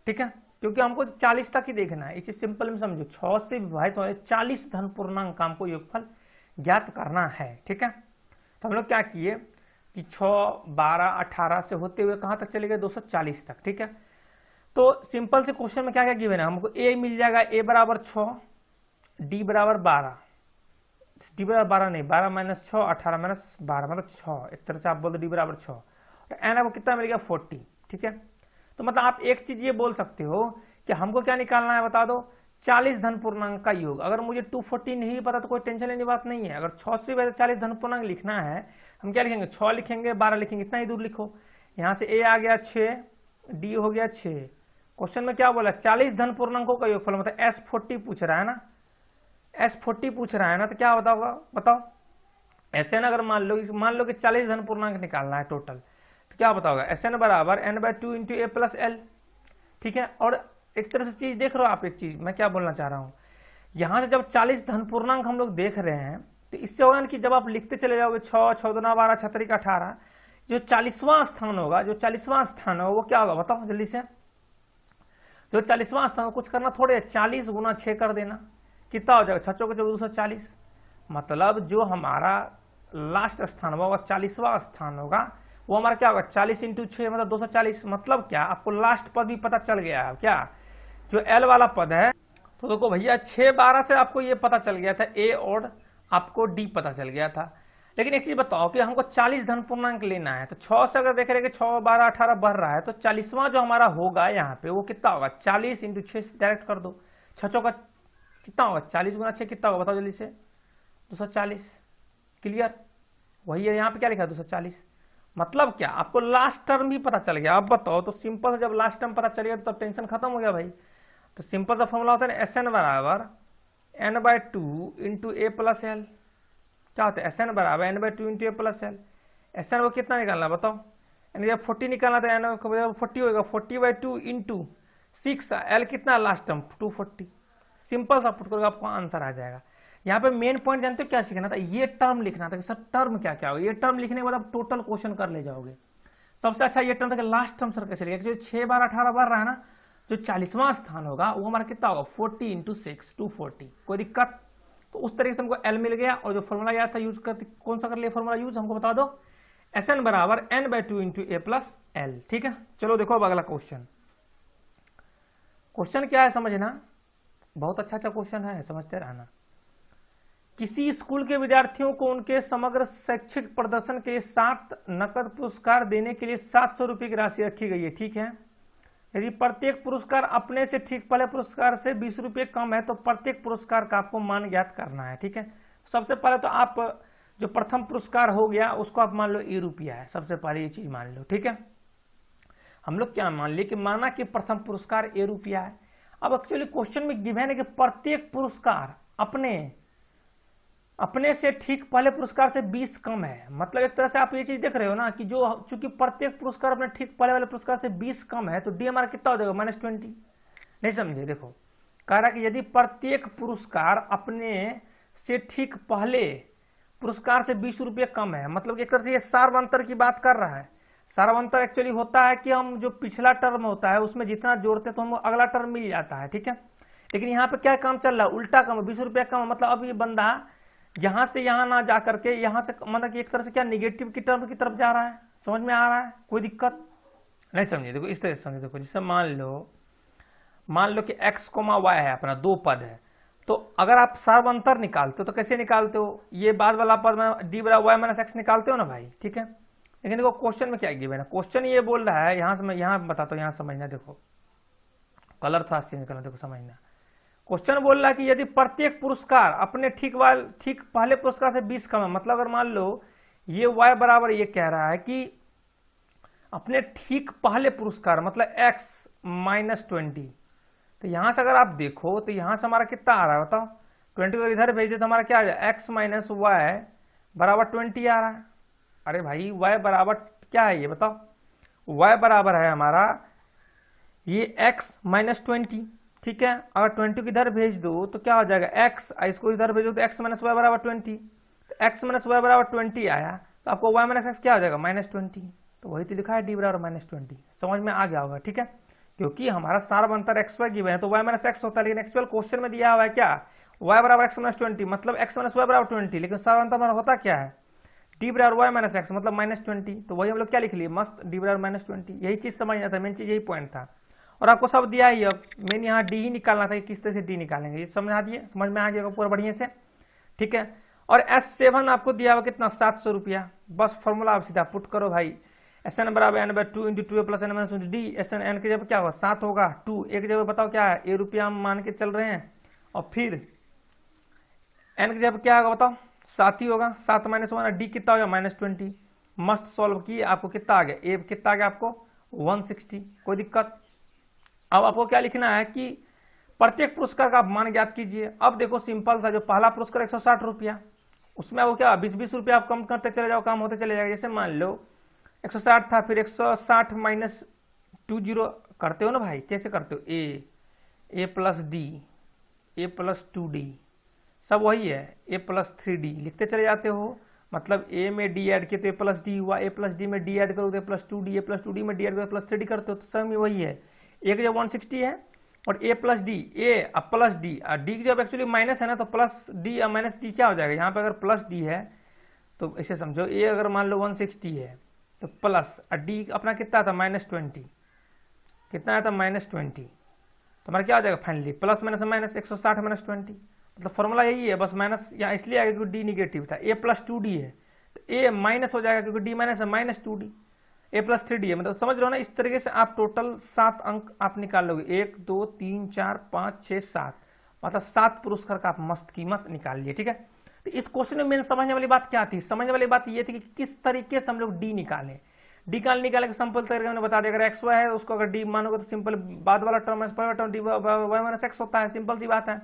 ठीक है, क्योंकि हमको 40 तक ही देखना है, इसे सिंपल में समझो। 6 से विभाजित हो 40 धन पूर्णांक का हमको योगफल ज्ञात करना है। ठीक है, तो हम लोग क्या किए कि 6, 12, 18 से होते हुए कहां तक चले गए 240 तक। ठीक है, तो सिंपल से क्वेश्चन में क्या क्या गिवन है हमको। ए मिल जाएगा, ए बराबर 6, डी बराबर 12, डी बराबर 12 नहीं, 12 माइनस 6, 18 माइनस 12 मतलब 6, एक तरह से आप बोल दो डी बराबर 6। तो एन आपको कितना मिल गया 40। ठीक है, तो मतलब आप एक चीज ये बोल सकते हो कि हमको क्या निकालना है बता दो, 40 धन पूर्णांक का योग। अगर मुझे 240 नहीं पता तो कोई टेंशन लेने बात नहीं है। अगर 6 से 40 धन पूर्णांक लिखना है, हम क्या लिखेंगे, 6 लिखेंगे, 12 लिखेंगे, इतना ही दूर लिखो। यहां से ए आ गया 6, डी हो गया 6। क्वेश्चन में क्या बोला, 40 धन पूर्णांकों का योगफल, मतलब S40 पूछ रहा है ना, S40 पूछ रहा है ना, तो क्या बताओगा बताओ। ऐसे ना अगर मान लो कि 40 धन पूर्णांक निकालना है टोटल, तो क्या बताओगा, Sn बराबर n/2 इंटू ए प्लस एल। ठीक है, और एक तरह से चीज देख रहे हो आप, एक चीज मैं क्या बोलना चाह रहा हूं, यहां से जब 40 धन पूर्णांक हम लोग देख रहे हैं, तो इससे होगा कि जब आप लिखते चले जाओगे 6, 6 दूना 12, 6 तरीका 18, जो 40वां स्थान होगा, जो 40वां स्थान होगा वो क्या होगा बताओ जल्दी से। जो 40वां स्थान कुछ करना थोड़े, 40 गुना 6 कर देना, कितना हो जाएगा 6 चौके 240। मतलब जो हमारा लास्ट स्थान होगा 40वां स्थान होगा, वो हमारा क्या होगा 40 इंटू 6 मतलब 240। मतलब क्या, आपको लास्ट पद भी पता चल गया है क्या, जो एल वाला पद है। तो देखो भैया 6, 12 से आपको ये पता चल गया था ए और आपको डी पता चल गया था। लेकिन एक चीज बताओ कि हमको 40 धन पूर्णांक लेना है, तो 6 से अगर देख रहे कि 6, 12, 18 बढ़ रहा है, तो 40वां जो हमारा होगा यहाँ पे वो कितना होगा, 40 इंटू 6 से डायरेक्ट कर दो। 6 चौका कितना होगा, 40 गुना 6 कितना होगा बताओ जल्दी से, 240। क्लियर, वही है यहाँ पे क्या लिखा है 240। मतलब क्या, आपको लास्ट टर्म भी पता चल गया। अब बताओ, तो सिंपल से जब लास्ट टर्म पता चल गया तो टेंशन खत्म हो गया भाई। तो सिंपल सा फॉर्मूला होता है Sn बराबर n/2 इंटू ए प्लस एल। क्या होता है, Sn बराबर n/2 इंटू ए प्लस एल। Sn को कितना निकालना बताओ, जब 40 निकालना था n 40 होगा, 40/2 इंटू 6, एल कितना लास्ट टर्म 240। सिंपल सा पुट करोगे आपको आंसर आ जाएगा। यहाँ पे मेन पॉइंट जानते हो क्या सीखना था, ये टर्म लिखना था कि सर टर्म क्या क्या होगा। ये टर्म लिखने के बाद आप टोटल क्वेश्चन कर ले जाओगे। सबसे अच्छा ये टर्म था कि लास्ट टर्म सर कैसे लिखेगा, जो 6, 12, 18 बढ़ रहा है ना, जो 40वां स्थान होगा वो हमारा कितना होगा 40 इंटू 6 240। कोई दिक्कत, तो उस तरीके से हमको एल मिल गया। और जो फॉर्मूला याद था यूज करते, कौन सा कर लिया फॉर्मूला यूज हमको बता दो, Sn बराबर n/2 इंटू ए प्लस एल। ठीक है, चलो देखो अब अगला क्वेश्चन। क्वेश्चन क्या है समझना, बहुत अच्छा क्वेश्चन है, समझते रहना। किसी स्कूल के विद्यार्थियों को उनके समग्र शैक्षिक प्रदर्शन के लिए 7 नकद पुरस्कार देने के लिए 700 रुपए की राशि रखी गई है। ठीक है, यदि प्रत्येक पुरस्कार अपने से ठीक पहले पुरस्कार से 20 रुपए कम है, तो प्रत्येक पुरस्कार का आपको मान ज्ञात करना है। ठीक है, सबसे पहले तो आप जो प्रथम पुरस्कार हो गया उसको आप मान लो ए रुपया है, सबसे पहले ये चीज मान लो। ठीक है, हम लोग क्या मान लिए कि माना कि प्रथम पुरस्कार ए रुपया है। अब एक्चुअली क्वेश्चन में गिवन है कि प्रत्येक पुरस्कार अपने से ठीक पहले पुरस्कार से 20 कम है। मतलब एक तरह से आप ये चीज देख रहे हो ना कि जो चूंकि प्रत्येक पुरस्कार अपने ठीक पहले वाले पुरस्कार से 20 कम है, तो डी हमारा कितना हो जाएगा -20। नहीं समझे, देखो कह रहा कि यदि प्रत्येक पुरस्कार अपने से ठीक पहले पुरस्कार से 20 रुपये कम है, मतलब एक तरह से ये सार्वंतर की बात कर रहा है। सार्वंतर एक्चुअली होता है कि हम जो पिछला टर्म होता है उसमें जितना जोड़ते हैं तो हमको अगला टर्म मिल जाता है। ठीक है, लेकिन यहाँ पे क्या काम चल रहा है, उल्टा कम, 20 रुपया कम। मतलब अब ये बंदा यहां से यहां ना जा करके यहां से, मतलब कि एक तरह से क्या निगेटिव की टर्म की तरफ जा रहा है। समझ में आ रहा है, कोई दिक्कत नहीं समझिए। देखो इस तरह से समझिए, देखो जैसे मान लो कि x, y है अपना, 2 पद है। तो अगर आप सार्वंतर निकालते हो तो कैसे निकालते हो, ये बाद वाला पद में डी बराबर y - x निकालते हो ना भाई। ठीक है, लेकिन देखो क्वेश्चन में क्या गिवन है, क्वेश्चन ये बोल रहा है, यहां से मैं यहां बताता हूं, यहां समझना, देखो कलर थोड़ा चेंज करना, देखो समझना। क्वेश्चन बोल रहा है कि यदि प्रत्येक पुरस्कार अपने ठीक पहले पुरस्कार से 20 कम है, मतलब अगर मान लो ये y बराबर ये कह रहा है कि अपने ठीक पहले पुरस्कार मतलब x - 20। तो यहां से अगर आप देखो तो यहां से हमारा कितना आ रहा है बताओ, 20 को इधर भेज दे तो हमारा क्या आ जाए, x - y बराबर 20 आ रहा है। अरे भाई y बराबर क्या है ये बताओ, y बराबर है हमारा ये x - 20। ठीक है। अगर 20 को इधर भेज दो तो क्या हो जाएगा x, इसको इधर भेजो तो x माइनस वाई बराबर 20, तो x माइनस वाई बराबर 20 आया तो आपको y माइनस एक्स क्या हो जाएगा -20, तो वही तो लिखा है d बराबर -20। समझ में आ गया होगा, ठीक है। क्योंकि हमारा सारा बनता है एक्स वाई गिवन है तो y माइनस एक्स होता है, लेकिन एक्चुअल क्वेश्चन में दिया हुआ है क्या y बराबर x माइनस 20, मतलब x माइनस वाई बराबर 20, लेकिन सारा अंतर हमारा होता क्या है d बराबर वाई माइनस एक्स मतलब -20, तो वही हम लोग क्या लिख लिए मस्त d बराबर -20। यही चीज समझना था, मेन चीज यही पॉइंट था। और आपको सब दिया ही, अब मेन यहाँ डी ही निकालना था, किस तरह से डी निकालेंगे ये समझा दिए, समझ में आ गया पूरा बढ़िया से, ठीक है। और S7 आपको दिया हुआ कितना 700 रुपया, बस फॉर्मूला आप सीधा पुट करो भाई, Sn बराबर n/2 into 2 plus n minus D. Sn n की जगह क्या होगा 7 होगा, 2 एक जगह बताओ क्या है ए रुपया हम मान के चल रहे हैं, और फिर n की जगह क्या होगा बताओ 7 ही होगा, 7 माइनस 1 डी कितना हो गया -20। मस्त सॉल्व किए, आपको कितना आ गया ए कितना आ गया आपको 160, कोई दिक्कत। अब आपको क्या लिखना है कि प्रत्येक पुरस्कार का आप मान ज्ञात कीजिए। अब देखो सिंपल सा, जो पहला पुरस्कार 160 रुपया, उसमें वो क्या 20-20 रुपया आप कम करते चले जाओ, काम होते चले जाएगा। जैसे मान लो 160 था, फिर 160 माइनस 20 करते हो ना भाई, कैसे करते हो ए प्लस डी, ए प्लस 2d, सब वही है, ए प्लस 3d लिखते चले जाते हो। मतलब ए में डी ऐड किए तो ए प्लस डी हुआ, ए प्लस डी में डी ऐड करो तो a plus 2d, A plus 2d में डी ऐड करो प्लस 3d करते हो, तो सब में वही है। ए की जब 160 है और ए प्लस डी, ए प्लस डी, डी की जब एक्चुअली माइनस है ना तो प्लस डी या माइनस डी क्या हो जाएगा, यहाँ पे अगर प्लस डी है तो इसे समझो ए अगर मान लो 160 है तो प्लस डी अपना कितना था -20, कितना आया था -20, तो हमारा क्या हो जाएगा finally plus minus minus 160 minus 20, मतलब फॉर्मूला यही है, बस माइनस यहाँ इसलिए आएगा क्योंकि डी निगेटिव था। ए प्लस 2d है तो ए माइनस हो जाएगा क्योंकि डी माइनस है -2d, ए प्लस 3d है, मतलब समझ रहे हो ना। इस तरीके से आप टोटल 7 अंक आप निकाल लोगे, 1 2 3 4 5 6 7, मतलब 7 पुरस्कार का आप मस्त कीमत निकाल लिए, ठीक है। तो इस क्वेश्चन में मेन समझने वाली बात क्या थी, समझने वाली बात ये थी कि किस तरीके से हम लोग डी निकालें। डी निकालने के सिंपल तरीके मैंने बता दिया, अगर एक्स वाई है उसको अगर डी मानोगे तो सिंपल बाद वाला term D Y minus X होता है, सिंपल सी बात है।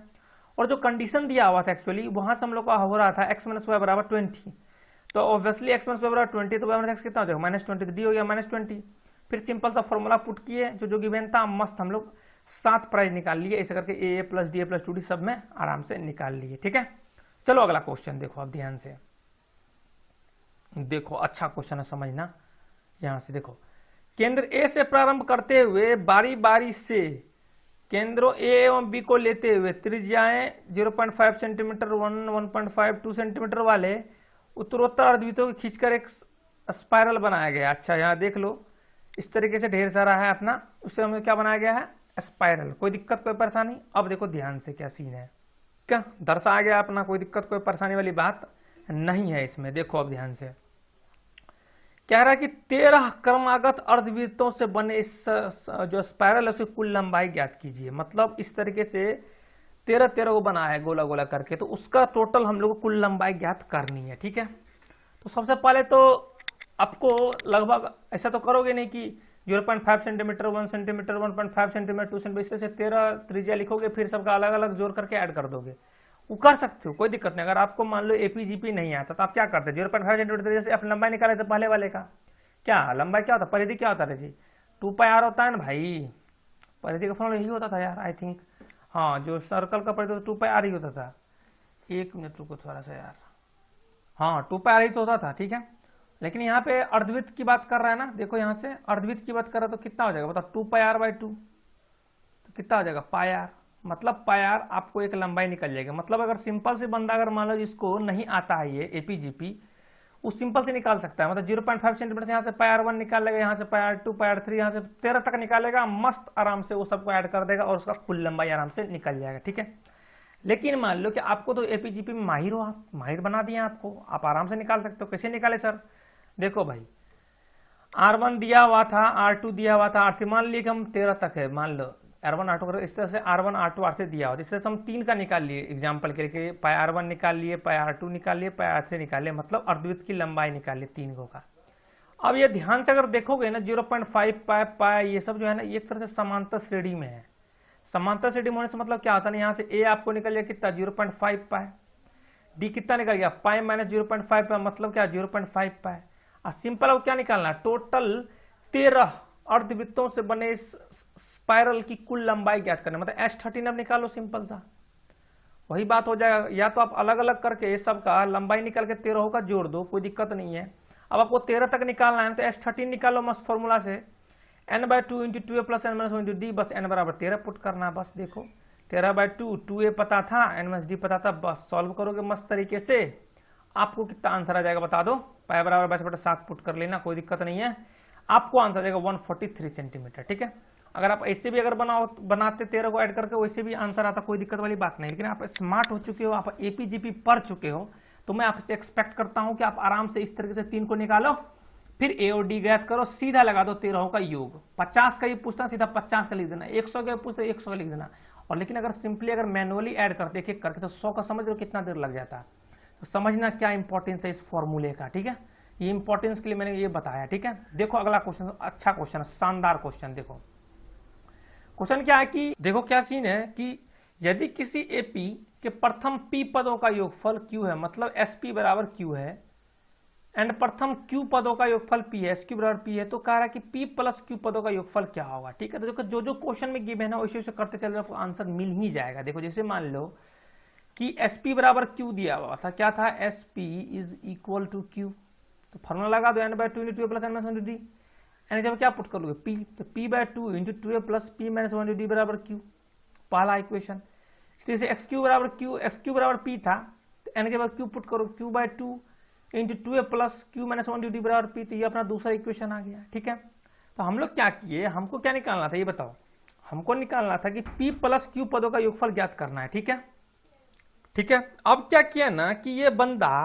और जो कंडीशन दिया हुआ था एक्चुअली वहां से हम लोग का हो रहा था एक्स माइनस वाई बराबर 20, तो ऑब्वियसली एक्स माइनस वाई बराबर 20 तो वाई माइनस एक्स कितना हो जाएगा -20, तो डी हो गया -20। फिर सिंपल सा फॉर्मूला पुट किए, जो गिवन था मस्त हम लोग 7 प्राइज निकाल लिए, ऐसे करके a plus D A plus 2d सब में आराम से निकाल लिए, ठीक है। चलो अगला क्वेश्चन देखो, आप ध्यान से देखो, अच्छा क्वेश्चन है समझना। यहां से देखो, केंद्र ए से प्रारंभ करते हुए बारी बारी से केंद्रों ए एवं बी को लेते हुए त्रिज्याएं 0.5 सेंटीमीटर 1.5 2 सेंटीमीटर वाले उत्तरोत्तर अर्धवृत्तों को खींचकर एक स्पाइरल बनाया गया। अच्छा यहाँ देख लो, इस तरीके से ढेर सारा है अपना, उससे हमें क्या बनाया गया है स्पाइरल। कोई दिक्कत कोई परेशानी? अब देखो ध्यान से क्या सीन है, क्या दर्शा गया अपना, कोई दिक्कत कोई परेशानी वाली बात नहीं है इसमें। देखो अब ध्यान से कह रहा है कि 13 क्रमागत अर्धवृत्तों से बने इस जो स्पाइरल है उसकी कुल लंबाई ज्ञात कीजिए। मतलब इस तरीके से 13 को बना है गोला गोला करके, तो उसका टोटल हम लोग को कुल लंबाई ज्ञात करनी है, ठीक है। तो सबसे पहले तो आपको लगभग ऐसा तो करोगे नहीं कि 0.5 सेंटीमीटर 1 सेंटीमीटर 1.5 सेंटीमीटर 2 सेंटीमीटर, इस तरह से 13 त्रिज्या लिखोगे, फिर सबका अलग अलग जोड़ करके ऐड कर दोगे, वो कर सकते हो, कोई दिक्कत नहीं। अगर आपको मान लो एपीजीपी नहीं आता तो आप क्या करते, 0.5 सेंटीमीटर जैसे आप लंबाई निकाले थे पहले वाले का, क्या लंबाई क्या होता, परिधि क्या होता है जी 2πr होता है ना भाई, परिधि का फॉर्मूला यही होता था यार आई थिंक, हाँ जो सर्कल का परिधि 2πr ही होता था। 1 मिनट रुको थोड़ा सा यार, हाँ 2πr ही तो होता था, ठीक है। लेकिन यहाँ पे अर्धवृत्त की बात कर रहा है ना, देखो यहाँ से अर्धवृत्त की बात कर रहा है तो कितना हो जाएगा बताओ 2πr/2, तो कितना हो जाएगा πr, मतलब πr आपको एक लंबाई निकल जाएगी। मतलब अगर सिंपल से बंदा अगर मान लो जिसको नहीं आता है ये एपीजीपी, वो सिंपल से निकाल सकता है। मतलब 0.5 सेंटीमीटर से यहाँ से πr1 निकाल लेगा, यहाँ से πr2 πr3 यहाँ से 13 तक निकालेगा, मस्त आराम से वो सबको ऐड कर देगा और उसका कुल लंबाई आराम से निकल जाएगा, ठीक है। लेकिन मान लो कि आपको तो एपीजीपी में माहिर हो, आप माहिर बना दिए आपको, आप आराम से निकाल सकते हो। कैसे निकाले सर, देखो भाई R1 दिया हुआ था, R2 दिया हुआ था, R3 मान लिया कि हम 13 तक है, मान लो R1 R2 करो, इस तरह से R1 R2 R3 दिया हुआ, इस तरह से हम 3 का निकाल लिए एग्जाम्पल के लिए, πr1 निकाल लिए, πr2 निकाल लिए, πr3 निकाल लिए, मतलब अर्धवृत्त की लंबाई निकाल लिए 3 को का। अब ये ध्यान से अगर देखोगे ना 0.5 π ये सब जो है ना एक तरह से समांतर श्रेणी में है। समांतर श्रेणी होने से मतलब क्या होता है, यहाँ से a आपको निकल गया कितना 0.5 π, d कितना निकल गया π माइनस 0.5 π, मतलब क्या 0.5 π। सिंपल अब क्या निकालना है, टोटल 13 अर्धवृत्तों से बने स्पाइरल की कुल लंबाई ज्ञात करना, मतलब S13 अब निकालो, सिंपल सा वही बात हो जाएगा। या तो आप अलग अलग करके ये सब का लंबाई निकाल के 13 का जोड़ दो, कोई दिक्कत नहीं है। अब आपको 13 तक निकालना है तो S13 निकालो मस्त फॉर्मूला से, n/2 into 2a plus n - 1 into D, बस n बराबर 13 पुट करना। बस देखो 13/2, 2a पता था, n - d पता था, बस सॉल्व करोगे मस्त तरीके से, आपको कितना आंसर आ जाएगा बता दो। पाई बराबर 22/7 पुट कर लेना, कोई दिक्कत नहीं है, आपको आंसर आ जाएगा 143 सेंटीमीटर। ठीक है, अगर आप ऐसे भी अगर बनाते 13 को ऐड करके वैसे भी आंसर आता, कोई दिक्कत वाली बात नहीं। लेकिन आप स्मार्ट हो चुके हो, आप एपीजीपी पढ़ चुके हो, तो मैं आपसे एक्सपेक्ट करता हूं कि आप आराम से इस तरीके से 3 को निकालो, फिर ए और डी ज्ञात करो, सीधा लगा दो 13 का योग। 50 का ये पूछना सीधा 50 का लिख देना, 100 का पूछते 100 का लिख देना। और लेकिन अगर सिंपली अगर मैनुअली ऐड करते एक एक करके तो 100 का समझ लो कितना देर लग जाता। तो समझना क्या इंपॉर्टेंस है इस फॉर्मूले का। ठीक है, ये इंपॉर्टेंस के लिए मैंने ये बताया। ठीक है, देखो अगला क्वेश्चन, अच्छा क्वेश्चन, शानदार क्वेश्चन। देखो क्वेश्चन क्या है कि देखो क्या सीन है कि यदि किसी एपी के प्रथम पी पदों का योगफल क्यू है, मतलब एसपी बराबर क्यू है, एंड प्रथम क्यू पदों का योगफल पी है, एसक्यू बराबर पी है, तो कह रहा है कि पी प्लस क्यू पदों का योगफल क्या होगा। ठीक है, तो देखो जो जो क्वेश्चन में गिवन है वैसे करते चल रहे आंसर मिल ही जाएगा। देखो जैसे मान लो कि एसपी बराबर क्यू दिया हुआ था, क्या था, SP is equal to Q, तो फॉर्मूला लगा दो n/2 into 2a plus n - 1 into D, and जब क्या पुट कर लोगे p, तो p/2 into 2a plus p - 1 into D बराबर q, पहला इक्वेशन। इसलिए से एक्स क्यू बराबर p था, तो n के बाद q पुट करो, q/2 into 2a plus q - 1 into D बराबर p, तो ये अपना दूसरा इक्वेशन आ गया। ठीक है, तो हम लोग क्या किए, हमको क्या निकालना था ये बताओ, हमको निकालना था कि p प्लस q पदों का योगफल ज्ञात करना है। ठीक है, ठीक है, अब क्या किया ना कि ये बंदा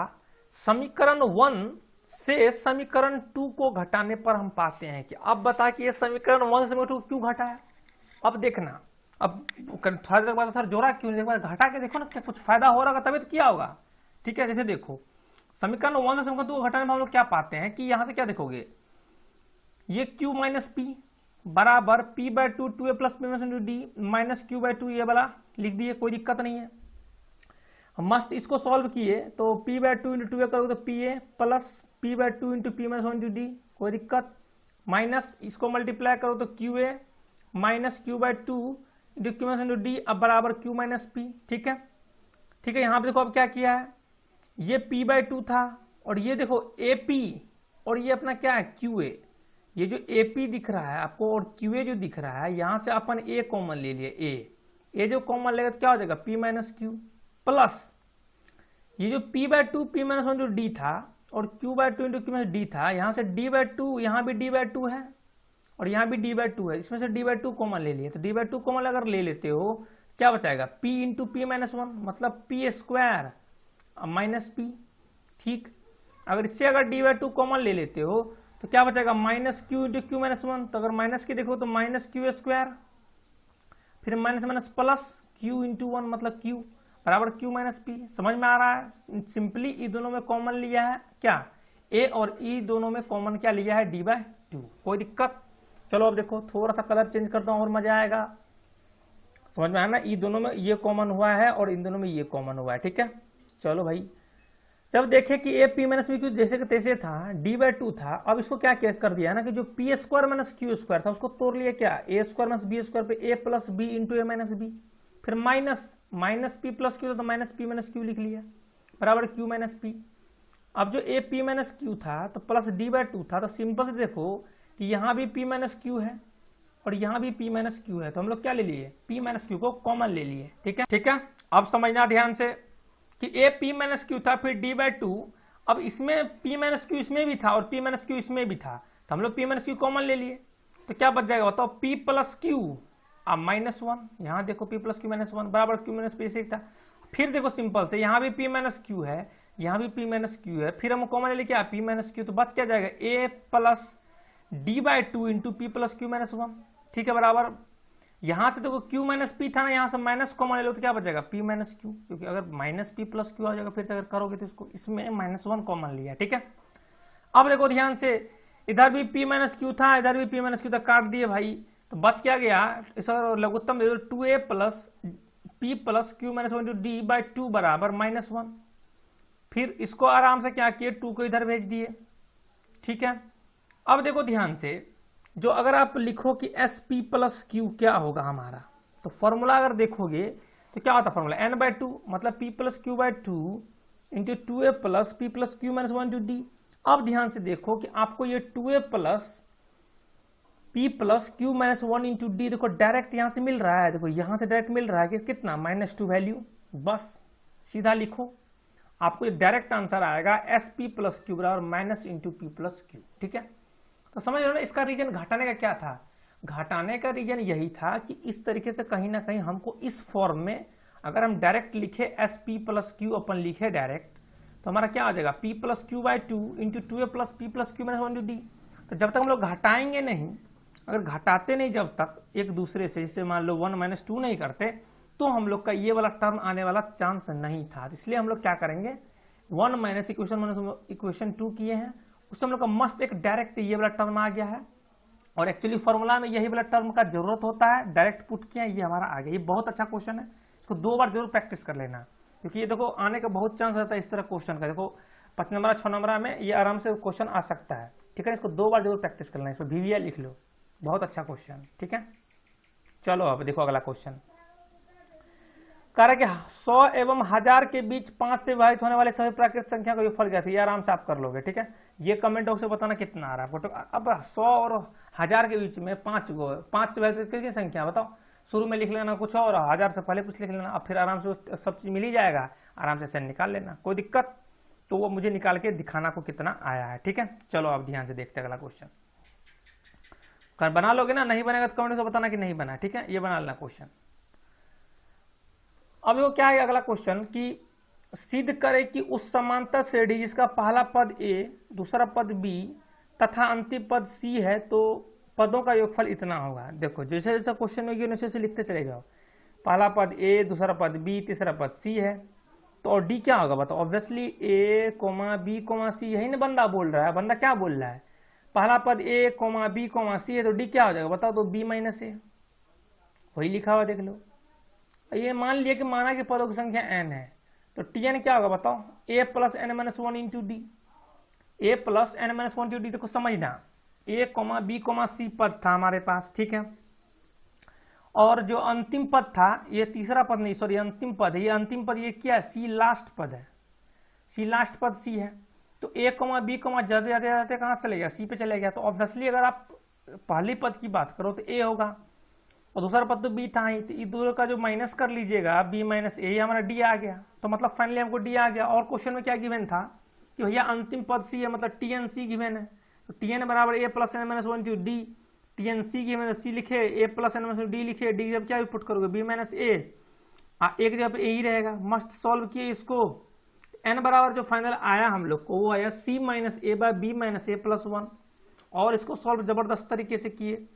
समीकरण 1 से समीकरण 2 को घटाने पर हम पाते हैं कि अब बता कि ये समीकरण 1 से समीकरण 2 क्यों घटाया। अब देखना, अब थोड़ा देर बाद सर जोड़ा क्यों, एक बार घटा के देखो ना, क्या कुछ फायदा हो रहा होगा तभी तो किया होगा। ठीक है, जैसे देखो समीकरण 1 से समीकरण 2 को घटाने में हम लोग क्या पाते हैं कि यहां से क्या देखोगे, ये q माइनस पी बराबर p/2 2a plus p - 1 into D minus q/2, ये वाला लिख दिए, कोई दिक्कत नहीं है। मस्त इसको सॉल्व किए तो p/2 इंटू 2a करोगे तो pa plus p/2 into p - 1 into D, कोई दिक्कत, माइनस इसको मल्टीप्लाई करो तो qa minus q/2 into q - 1 into d, अब बराबर q माइनस p। ठीक है, ठीक है, यहां पे देखो अब क्या किया है, ये p/2 था और ये देखो ap और ये अपना क्या है qa, ये जो ap दिख रहा है आपको और qa जो दिख रहा है, यहां से अपन a कॉमन ले लिए, a जो कॉमन लेगा तो क्या हो जाएगा p माइनस q प्लस ये जो p/2 p - 1 इंटू डी था और q/2 इंटू q - डी था, यहां से d/2, यहां भी d/2 है और यहां भी d/2 है, इसमें से d/2 कॉमन ले लिए, तो d/2 कॉमन अगर ले लेते हो क्या बचाएगा, p इंटू p - 1 मतलब p स्क्वायर माइनस p। ठीक, अगर इससे अगर d/2 कॉमन ले लेते हो तो क्या बचेगा, माइनस q इंटू q - 1, तो अगर माइनस की देखो तो माइनस q स्क्वायर, फिर minus minus plus q into 1 मतलब q बराबर q माइनस p। समझ में आ रहा है, सिंपली ई दोनों में कॉमन लिया है क्या, a और e दोनों में कॉमन क्या लिया है, d/2, कोई दिक्कत। चलो अब देखो थोड़ा सा कलर चेंज करता हूं और मजा आएगा, समझ में आया ना, ई दोनों में ये कॉमन हुआ है और इन दोनों में ये कॉमन हुआ है। ठीक है, चलो भाई, जब देखे कि a p माइनस b जैसे कि तैसे था, d/2 था, अब इसको क्या कर दिया ना कि जो p square minus q square था उसको तोड़ लिया, क्या a square minus b square पे a plus b into a minus b, फिर माइनस p प्लस q तो माइनस p माइनस q लिख लिया बराबर q माइनस p। अब जो a p माइनस q था तो प्लस d/2 था, तो सिंपल से देखो कि यहाँ भी p माइनस q है और यहाँ भी p माइनस q है, तो हम लोग क्या ले लिए, p माइनस q को कॉमन ले लिए। ठीक है, ठीक है, अब समझना ध्यान से कि a p माइनस q था, फिर d/2, अब इसमें p माइनस q इसमें भी था और p माइनस q इसमें भी था, तो हम लोग p माइनस q कॉमन ले लिए, तो क्या बच जाएगा बताओ, p प्लस q अब -1, यहाँ देखो p प्लस q माइनस 1 बराबर q माइनस p से था। फिर देखो सिंपल से यहाँ भी p माइनस q है, यहाँ भी p माइनस q है, फिर हम कॉमन ले लिया क्या, p माइनस q, तो बच क्या जाएगा, a plus d/2 into p plus q minus 1। ठीक है, बराबर यहां से देखो q माइनस p था ना, यहां से माइनस कॉमन ले लो तो क्या बचेगा, p माइनस q, क्योंकि अगर माइनस p प्लस q आ जाएगा फिर से अगर करोगे तो इसको इसमें -1 कॉमन लिया। ठीक है, अब देखो ध्यान से, इधर भी p माइनस q था, इधर भी p माइनस q था, काट दिए भाई, तो बच क्या गया, इसका लघुत्तम दे दो 2a plus p plus q minus 1 into d/2 बराबर -1। फिर इसको आराम से क्या किए, 2 को इधर भेज दिए। ठीक है, अब देखो ध्यान से जो अगर आप लिखो कि एस पी प्लस क्यू क्या होगा हमारा, तो फॉर्मूला अगर देखोगे तो क्या होता है फॉर्मूला, एन बाई टू मतलब P plus Q by two into two A plus P plus Q minus one to D. अब ध्यान से देखो कि आपको ये two A plus P plus Q minus one into D देखो डायरेक्ट यहां से मिल रहा है, देखो यहां से डायरेक्ट मिल रहा है कि कितना माइनस टू वैल्यू, बस सीधा लिखो आपको ये डायरेक्ट आंसर आएगा एस पी प्लस क्यू बराबर minus into P plus Q. ठीक है, तो समझ लो ना इसका रीजन घटाने का क्या था, घटाने का रीजन यही था कि इस तरीके से कहीं ना कहीं हमको इस फॉर्म में अगर हम डायरेक्ट लिखे एस पी प्लस क्यू अपन लिखे डायरेक्ट तो हमारा क्या आ जाएगा P plus Q by two into two A plus P plus Q minus one to D. तो जब तक हम लोग घटाएंगे नहीं, अगर घटाते नहीं जब तक एक दूसरे से, जैसे मान लो वन माइनस टू नहीं करते, तो हम लोग का ये वाला टर्म आने वाला चांस नहीं था। इसलिए हम लोग क्या करेंगे, वन माइनस इक्वेशन टू किए हैं, उससे हम लोग का मस्त एक डायरेक्ट ये वाला टर्म आ गया है, और एक्चुअली फॉर्मूला में यही वाला टर्म का जरूरत होता है, डायरेक्ट पुट किया ये हमारा आ गया। ये बहुत अच्छा क्वेश्चन है, इसको 2 बार जरूर प्रैक्टिस कर लेना, क्योंकि ये देखो आने का बहुत चांस रहता है इस तरह क्वेश्चन का। देखो 5 नंबर 6 नंबर में ये आराम से क्वेश्चन आ सकता है। ठीक है, इसको 2 बार जरूर प्रैक्टिस कर लेना, इसको VVI लिख लो, बहुत अच्छा क्वेश्चन। ठीक है, चलो अब देखो अगला क्वेश्चन कह रहा है कि 100 एवं 1000 के बीच 5 से विभाजित होने वाले सभी प्राकृतिक संख्या का योगफल क्या था। ये आराम से आप कर लोगे। ठीक है, ये कमेंट बॉक्स में बताना कितना आ रहा है आपको। अब 100 और 1000 के बीच में 5 से विभाजित कितनी संख्या बताओ। शुरू में लिख लेना कुछ और 1000 से पहले कुछ लिख लेना, अब फिर आराम से सब चीज मिल ही जाएगा, आराम से सेंड निकाल लेना, कोई दिक्कत। तो वो मुझे निकाल के दिखाना को कितना आया है। ठीक है, चलो आप ध्यान से देखते हैं अगला क्वेश्चन। बना लोगे ना, नहीं बनेगा तो कमेंट से बताना कि नहीं बना। ठीक है, ये बना लेना क्वेश्चन। अब वो क्या है अगला क्वेश्चन कि सिद्ध करे कि उस समांतर श्रेणी जिसका पहला पद A, दूसरा पद B तथा अंतिम पद C है, तो पदों का योगफल इतना होगा। देखो जैसे जैसा क्वेश्चन में वैसे वैसे लिखते चले जाओ। पहला पद A, दूसरा पद B, तीसरा पद C है, तो और D क्या होगा बताओ। ऑब्वियसली A, B, C यही ना बंदा बोल रहा है। बंदा क्या बोल रहा है, पहला पद A, B, C है, तो D क्या हो जाएगा बताओ। तो B माइनस A, वही लिखा हुआ देख लो। ये मान लिया कि माना कि पदों की संख्या n है, तो Tn क्या होगा बताओ, a plus N minus one into D. A plus N minus one into D, देखो समझना, A, B, C पद था हमारे पास। ठीक है, और जो अंतिम पद था, ये तीसरा पद नहीं, सॉरी अंतिम पद है, ये अंतिम पद ये क्या है, C लास्ट पद है, C लास्ट पद C है। तो A, B, जाते जाते जाते कहाँ चले गया, C पे चले गया। तो ऑब्वियसली अगर आप पहली पद की बात करो तो A होगा, और दूसरा पद तो B था ही, तो दोनों का जो माइनस कर लीजिएगा B माइनस A, हमारा D आ गया। तो मतलब फाइनली हमको D आ गया। और क्वेश्चन में क्या गिवन था कि भैया अंतिम पद C है, मतलब TNC गिवन है। तो Tn बराबर A plus N minus one to D. TNC given, C लिखे, A plus N minus D लिखे, D जब क्या पुट करोगे B माइनस A, एक जगह पे A ही रहेगा। मस्त सॉल्व किए इसको। n बराबर जो फाइनल आया हम लोग को वो आया C minus A by B minus A plus one, और इसको सॉल्व जबरदस्त तरीके से किए।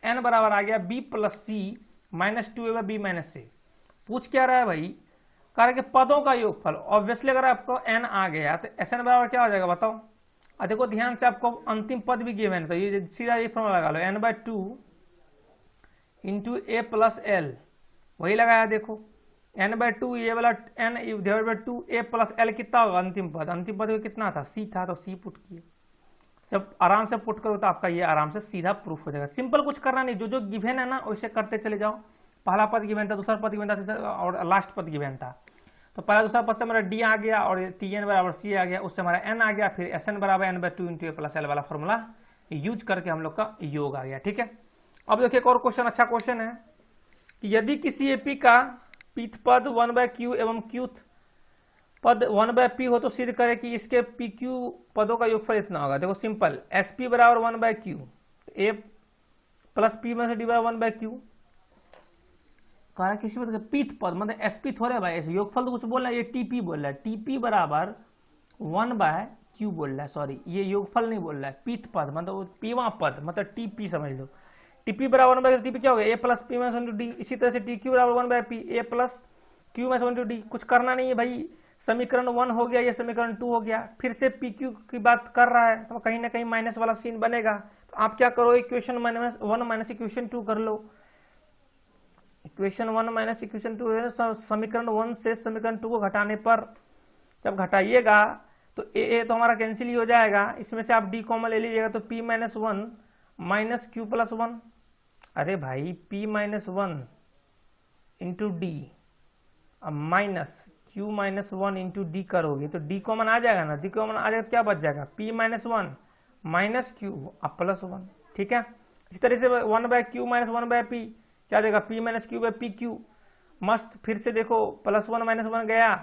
n बराबर आ गया B plus C minus two a b minus a. पूछ क्या रहा है भाई, कह रहा है कि पदों का योगफल। ऑब्वियसली अगर आपको n आ गया तो Sn बराबर क्या हो जाएगा बताओ। देखो ध्यान से, आपको अंतिम पद भी गिवन है, तो ये सीधा ये फॉर्मूला लगा लो, n by two into A plus L, वही लगाया। देखो n बाय टू, ये वाला n divide by two, A plus L कितना होगा अंतिम पद। अंतिम पद कितना था, C था, तो C पुट किए। जब आराम से पुट करो तो आपका ये आराम से सीधा प्रूफ हो जाएगा। सिंपल कुछ करना नहीं, जो जो गिवन है ना वैसे करते चले जाओ। पहला पद गिवन था, दूसरा पद गिवन था, तीसरा और लास्ट पद गिवन था। तो पहला दूसरा पद से हमारा D आ गया, और Tn बराबर C आ गया, उससे हमारा n आ गया। फिर Sn बराबर n by two into A plus L वाला फॉर्मूला यूज करके हम लोग का योग आ गया। ठीक है, अब देखिए एक और क्वेश्चन, अच्छा क्वेश्चन है कि यदि किसी एपी का पीथ पद 1/q एवं क्यूथ पद 1/p हो तो सिद्ध करे कि इसके PQ पदों का योगफल इतना होगा। देखो सिंपल, SP बराबर 1/q, A प्लस P में से D बराबर 1/q। कहा किसी पद का पीथ पद मतलब SP थोड़े भाई, ऐसे योगफल तो कुछ बोल रहा है, ये TP बोल रहा है। TP बराबर 1/q बोल रहा है, सॉरी ये योगफल नहीं बोल रहा है, पीथ पद मतलब पीवा पद मतलब TP समझ लो। TP बराबर 1/TP क्या हो गया, A plus P minus 1 D। इसी तरह से TQ बराबर 1/P, A plus Q minus 1 D। कुछ करना नहीं है भाई, समीकरण 1 हो गया, ये समीकरण 2 हो गया। फिर से PQ की बात कर रहा है, तो कहीं ना कहीं माइनस वाला सीन बनेगा। तो आप क्या करो, इक्वेशन 1 माइनस इक्वेशन 2 कर लो। इक्वेशन 1 माइनस इक्वेशन 2, समीकरण 1 से समीकरण 2 को घटाने पर जब घटाइएगा तो ए तो हमारा कैंसिल ही हो जाएगा। इसमें से आप D कॉमन ले लीजिएगा, तो P minus 1 minus q plus one. अरे भाई p minus one into d, अब minus q minus one into d करोगे तो d कॉमन आ जाएगा ना, d कॉमन आ जाएगा तो क्या बच जाएगा, p minus one minus Q अब प्लस वन। ठीक है, इसी तरह से one by Q minus one by P क्या देगा, p minus Q by P Q. मस्त, फिर से देखो प्लस वन माइनस वन गया,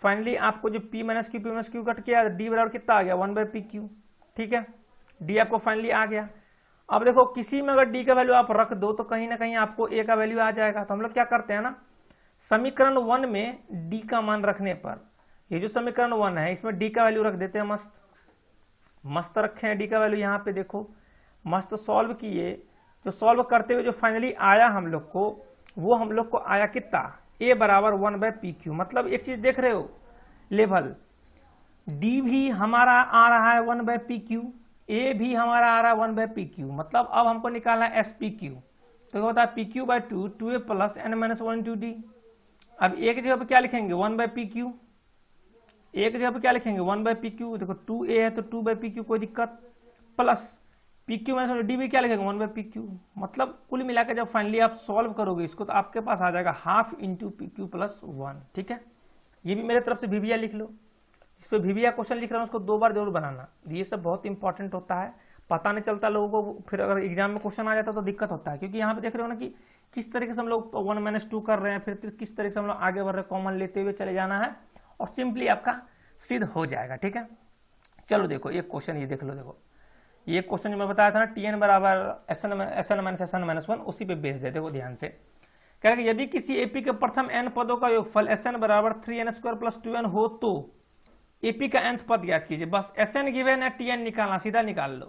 फाइनली आपको जो p माइनस क्यू कट किया, d बराबर कितना आ गया, वन बाय पी क्यू। ठीक है, d आपको फाइनली आ गया। अब देखो किसी में अगर d का वैल्यू आप रख दो तो कहीं ना कहीं आपको a का वैल्यू आ जाएगा। तो हम लोग क्या करते हैं ना, समीकरण 1 में d का मान रखने पर, ये जो समीकरण 1 है इसमें d का वैल्यू रख देते हैं। मस्त मस्त रखे हैं d का वैल्यू, यहाँ पे देखो मस्त सॉल्व किए, जो सॉल्व करते हुए जो फाइनली आया हम लोग को, वो हम लोग को आया कितना, a बराबर वन बाय पी क्यू। मतलब एक चीज देख रहे हो, लेवल d भी हमारा आ रहा है one by P Q, a भी हमारा आ रहा है वन बाय पी क्यू। मतलब अब हमको निकालना है एस पी क्यू, तो होता है P Q by two, two A plus N minus one to D. अब एक जगह पे क्या लिखेंगे, वन बाय पी क्यू, एक जगह पे क्या लिखेंगे, वन बाय पी क्यू। देखो टू ए है तो टू बाय पी क्यू, कोई दिक्कत, plus P Q minus D भी क्या लिखेंगे, वन बाय पी क्यू। मतलब कुल मिलाकर जब फाइनली आप सॉल्व करोगे इसको तो आपके पास आ जाएगा half into P Q plus one. ठीक है, ये भी मेरे तरफ से वीविया लिख लो, इस पर वीविया क्वेश्चन लिख रहा हूँ, उसको 2 बार जरूर बनाना, ये सब बहुत इंपॉर्टेंट होता है। पता नहीं चलता लोगों को, फिर अगर एग्जाम में क्वेश्चन आ जाता तो दिक्कत होता है, क्योंकि यहाँ पे देख रहे हो ना कि किस तरीके से हम लोग 1 माइनस 2 कर रहे हैं, फिर किस तरीके से हम लोग आगे बढ़ रहे हैं, कॉमन लेते हुए चले जाना है और सिंपली आपका सिद्ध हो जाएगा। ठीक है, चलो देखो एक क्वेश्चन ये देख लो, देखो ये क्वेश्चन जो मैं बताया था ना, टी एन बराबर एस एन माइनस वन, उसी पे बेस दे, देखो ध्यान से। कह रहे यदि किसी एपी के प्रथम एन पदों का योगफल एस एन बराबर 3n² + 2n हो तो एपी का nth पद ज्ञात कीजिए। बस एस एन गिवन है, टी एन निकालना, सीधा निकाल लो।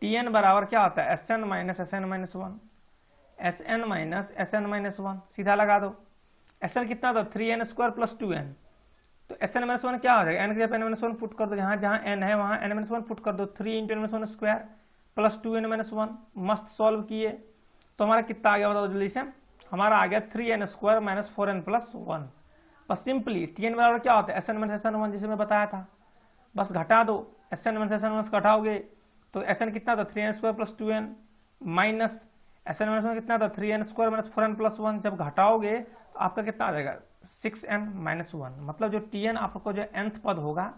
टी एन बराबर क्या होता है, S N minus S N minus one, S N minus S N minus one, सीधा लगा दो। एस एन कितना था, 3n² + 2n, तो एस एन माइनस वन क्या हो जाएगा, एन की जगह एन माइनस वन पुट कर दो, जहां जहां एन है वहां एन माइनस वन पुट कर दो, 3 × n-1² + 2n माइनस वन। मस्त सॉल्व किए तो हमारा कितना आ गया बताओ जल्दी से, हमारा आ गया 3n² - 4n + 1। बस सिंपली टी एन बराबर क्या होता है, S N minus S n one, जिसे मैं बताया था, बस घटा दो, s N minus S n one घटाओगे तो एस एन कितना था, 3n² + 2n minus S N minus one कितना था, 3n² - 4n + 1। जब घटाओगे तो आपका कितना आ जाएगा, 6n - 1। मतलब जो टी एन आपको जो nth पद होगा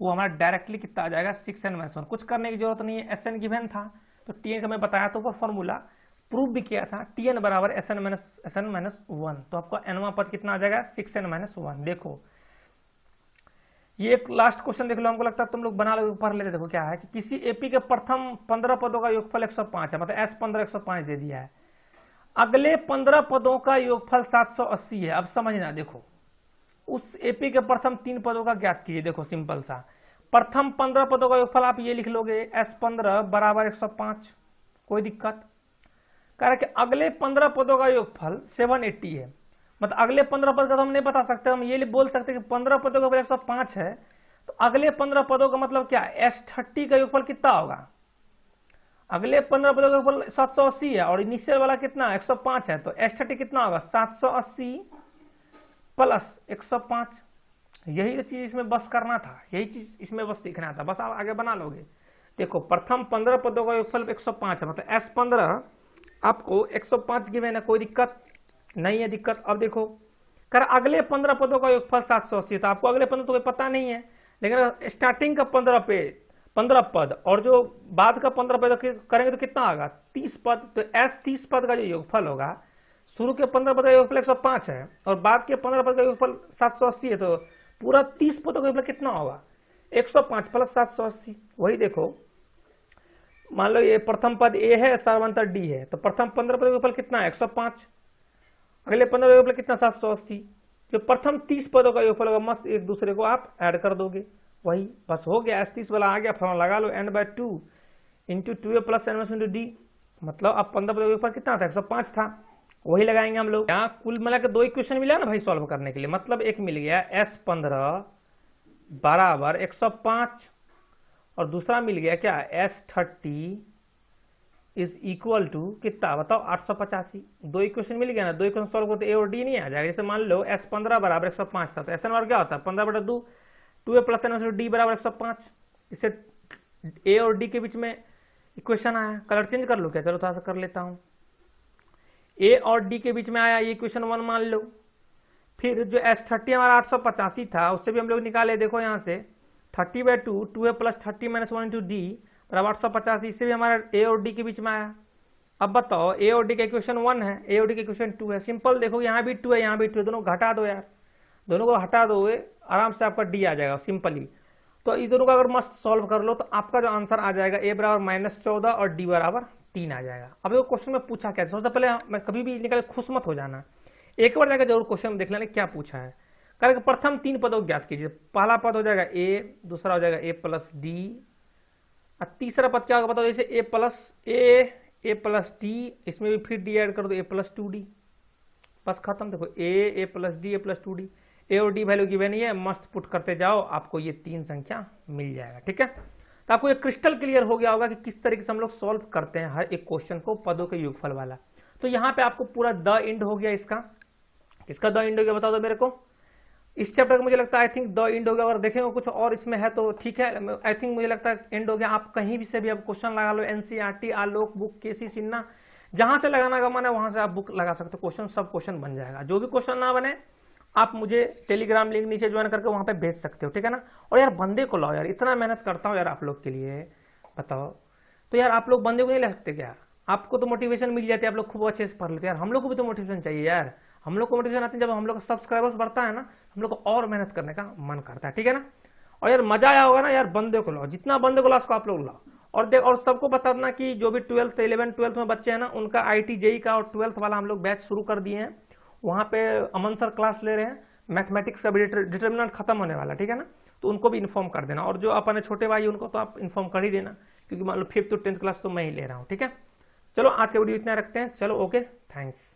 वो हमारा डायरेक्टली कितना आ जाएगा, 6n - 1। कुछ करने की जरूरत नहीं है, एस एन गिवन था तो टी एन का मैं बताया तो वो फॉर्मूला प्रूव भी किया था, टी एन बराबर एस एन माइनस वन, तो आपका एनवा पद कितना आ जाएगा, 6n - 1। देखो ये एक लास्ट क्वेश्चन देख लो, हमको लगता है तुम लोग बना लो, पढ़ लेते। देखो क्या है कि किसी एपी के प्रथम 15 पदों का योगफल 105 है, मतलब S15 105 दे दिया है, अगले 15 पदों का योगफल 780 है। अब समझना, देखो उस एपी के प्रथम 3 पदों का ज्ञात कीजिए। देखो सिंपल सा, प्रथम 15 पदों का योगफल आप ये लिख लोगे, S15 बराबर 105, कोई दिक्कत। कह रहा कि अगले 15 पदों का योगफल 780 है, मतलब अगले 15 पद का तो हम नहीं बता सकते, हम ये बोल सकते कि 15 पदों का योगफल 105 है, तो अगले 15 पदों का मतलब क्या, S30 का योगफल कितना होगा, अगले 15 पदों का योगफल 780 है और इनिशियल वाला कितना 105 है, तो S30 कितना होगा, 780 + 105। यही तो चीज इसमें बस करना था, यही चीज इसमें बस सीखना था, बस आप आगे बना लोगे। देखो प्रथम 15 पदों का योगफल 105 है, मतलब S15 आपको 105 गिवन है, कोई दिक्कत नहीं है, दिक्कत। अब देखो कर अगले 15 पदों का योगफल 780, तो आपको अगले 15 तो कोई पता नहीं है, लेकिन स्टार्टिंग का 15 पद और जो बाद का 15 पद करेंगे तो कितना होगा, 30 पद। तो S30 पद का जो योगफल होगा, शुरू के 15 पद का योगफल 105 है और बाद के 15 पद का योगफल 780 है, तो पूरा 30 पदों का योगफल कितना होगा, 105 + 780। वही देखो, मान लो ये प्रथम पद ए है, सर्वांतर डी है, तो प्रथम 15 पद का योगफल कितना है, 105, अगले 15 का योगफल कितना, 780। जो प्रथम 30 पदों का योगफल होगा, मस्त एक दूसरे को आप ऐड कर दोगे, वही बस हो गया। S30 वाला आ गया, फॉर्मूला लगा लो, n/2 × 2a + n × d, मतलब अब 15 पदों का योगफल कितना था, 105 था, वही लगाएंगे हम लोग। यहाँ कुल मिला के 2 इक्वेशन मिला ना भाई सॉल्व करने के लिए, मतलब एक मिल गया S15 बराबर 105 और दूसरा मिल गया क्या, S30 = कितना बताओ, 885। 2 इक्वेशन मिल गया ना, 2 इक्वेशन सॉल्व करते ए और डी नहीं आ जाएगा। जैसे मान लो S15 बराबर 105 था, तो SN बराबर क्या होता है, 15/2, 2a + n + d बराबर 105। इससे ए और डी के बीच में इक्वेशन आया, कलर चेंज कर लो क्या, चलो थोड़ा सा कर लेता हूं। ए और डी के बीच में आया, ये इक्वेशन 1 मान लो। फिर जो S30 हमारा 885 था उससे भी हम लोग निकाले, देखो यहां से 30/2 2a plus 30 minus 1 into D बराबर 885, इससे भी हमारा ए और डी के बीच में आया। अब बताओ ए और डी का इक्वेशन 1 है, ए और डी का इक्वेशन 2 है। सिंपल देखो यहाँ भी 2 है, यहाँ भी 2 है, दोनों को हटा दो यार, दोनों को हटा दो, आराम से आपका डी आ जाएगा सिंपली। तो इन दोनों को अगर मस्त सॉल्व कर लो तो आपका जो आंसर आ जाएगा ए बराबर -14 और डी बराबर 3 आ जाएगा। अब ये क्वेश्चन में पूछा क्या, सबसे पहले मैं कभी भी निकाले खुश मत हो जाना, एक बार जाकर जरूर क्वेश्चन देख लेना क्या पूछा है। करेंगे प्रथम 3 पदों को ज्ञात कीजिए। पहला पद हो जाएगा ए, दूसरा हो जाएगा ए प्लस डी, और तीसरा पद क्या होगा बताओ, जैसे ए प्लस डी, इसमें भी फिर डी ऐड कर दो, ए प्लस 2d, बस खत्म। देखो A plus D, A plus 2d, ए और डी वैल्यू गिवन ही है, मस्त पुट करते जाओ, आपको ये 3 संख्या मिल जाएगा। ठीक है, तो आपको ये क्रिस्टल क्लियर हो गया होगा कि किस तरीके से हम लोग सॉल्व करते हैं हर एक क्वेश्चन को पदों के योगफल वाला। तो यहाँ पे आपको पूरा द एंड हो गया इसका द एंड हो गया, बताओ तो मेरे को इस चैप्टर का। मुझे लगता है आई थिंक द एंड हो गया, अगर देखेंगे कुछ और इसमें है तो ठीक है, आई थिंक मुझे लगता है एंड हो गया। आप कहीं भी से भी आप क्वेश्चन लगा लो, एनसीईआरटी, आलोक बुक, केसी सिन्हा, जहां से लगाना का मन है वहां से आप बुक लगा सकते हो, क्वेश्चन सब क्वेश्चन बन जाएगा। जो भी क्वेश्चन ना बने आप मुझे टेलीग्राम लिंक नीचे ज्वाइन करके वहां पे भेज सकते हो, ठीक है ना। और यार बंदे को लाओ यार, इतना मेहनत करता हूँ यार आप लोग के लिए, बताओ तो यार आप लोग बंदे को नहीं ले सकते क्या? आपको तो मोटिवेशन मिल जाती है, आप लोग खूब अच्छे से पढ़ लेते हैं यार, हम लोग को भी तो मोटिवेशन चाहिए यार। हम लोग को मोटिवेशन आती है जब हम लोग का सब्सक्राइबर्स बढ़ता है ना, हम लोग को और मेहनत करने का मन करता है, ठीक है ना। और यार मजा आया होगा ना यार, बंदे को लाओ, जितना बंदे को लाओ उसको आप लोग लाओ। और देख, और सबको बताना कि जो भी 12th 11th 12th में बच्चे हैं ना, उनका IIT JEE का और 12th वाला हम लोग बैच शुरू कर दिए हैं। वहां पे अमन सर क्लास ले रहे हैं, मैथमेटिक्स का भी डिटर्मिनेंट खत्म होने वाला, ठीक है ना। तो उनको भी इन्फॉर्म कर देना, और जो अपने छोटे भाई उनको तो आप इन्फॉर्म कर ही देना, क्योंकि मान लो 5th to 10th क्लास तो मैं ही ले रहा हूँ, ठीक है। चलो आज का वीडियो इतना रखते हैं, चलो ओके, थैंक्स।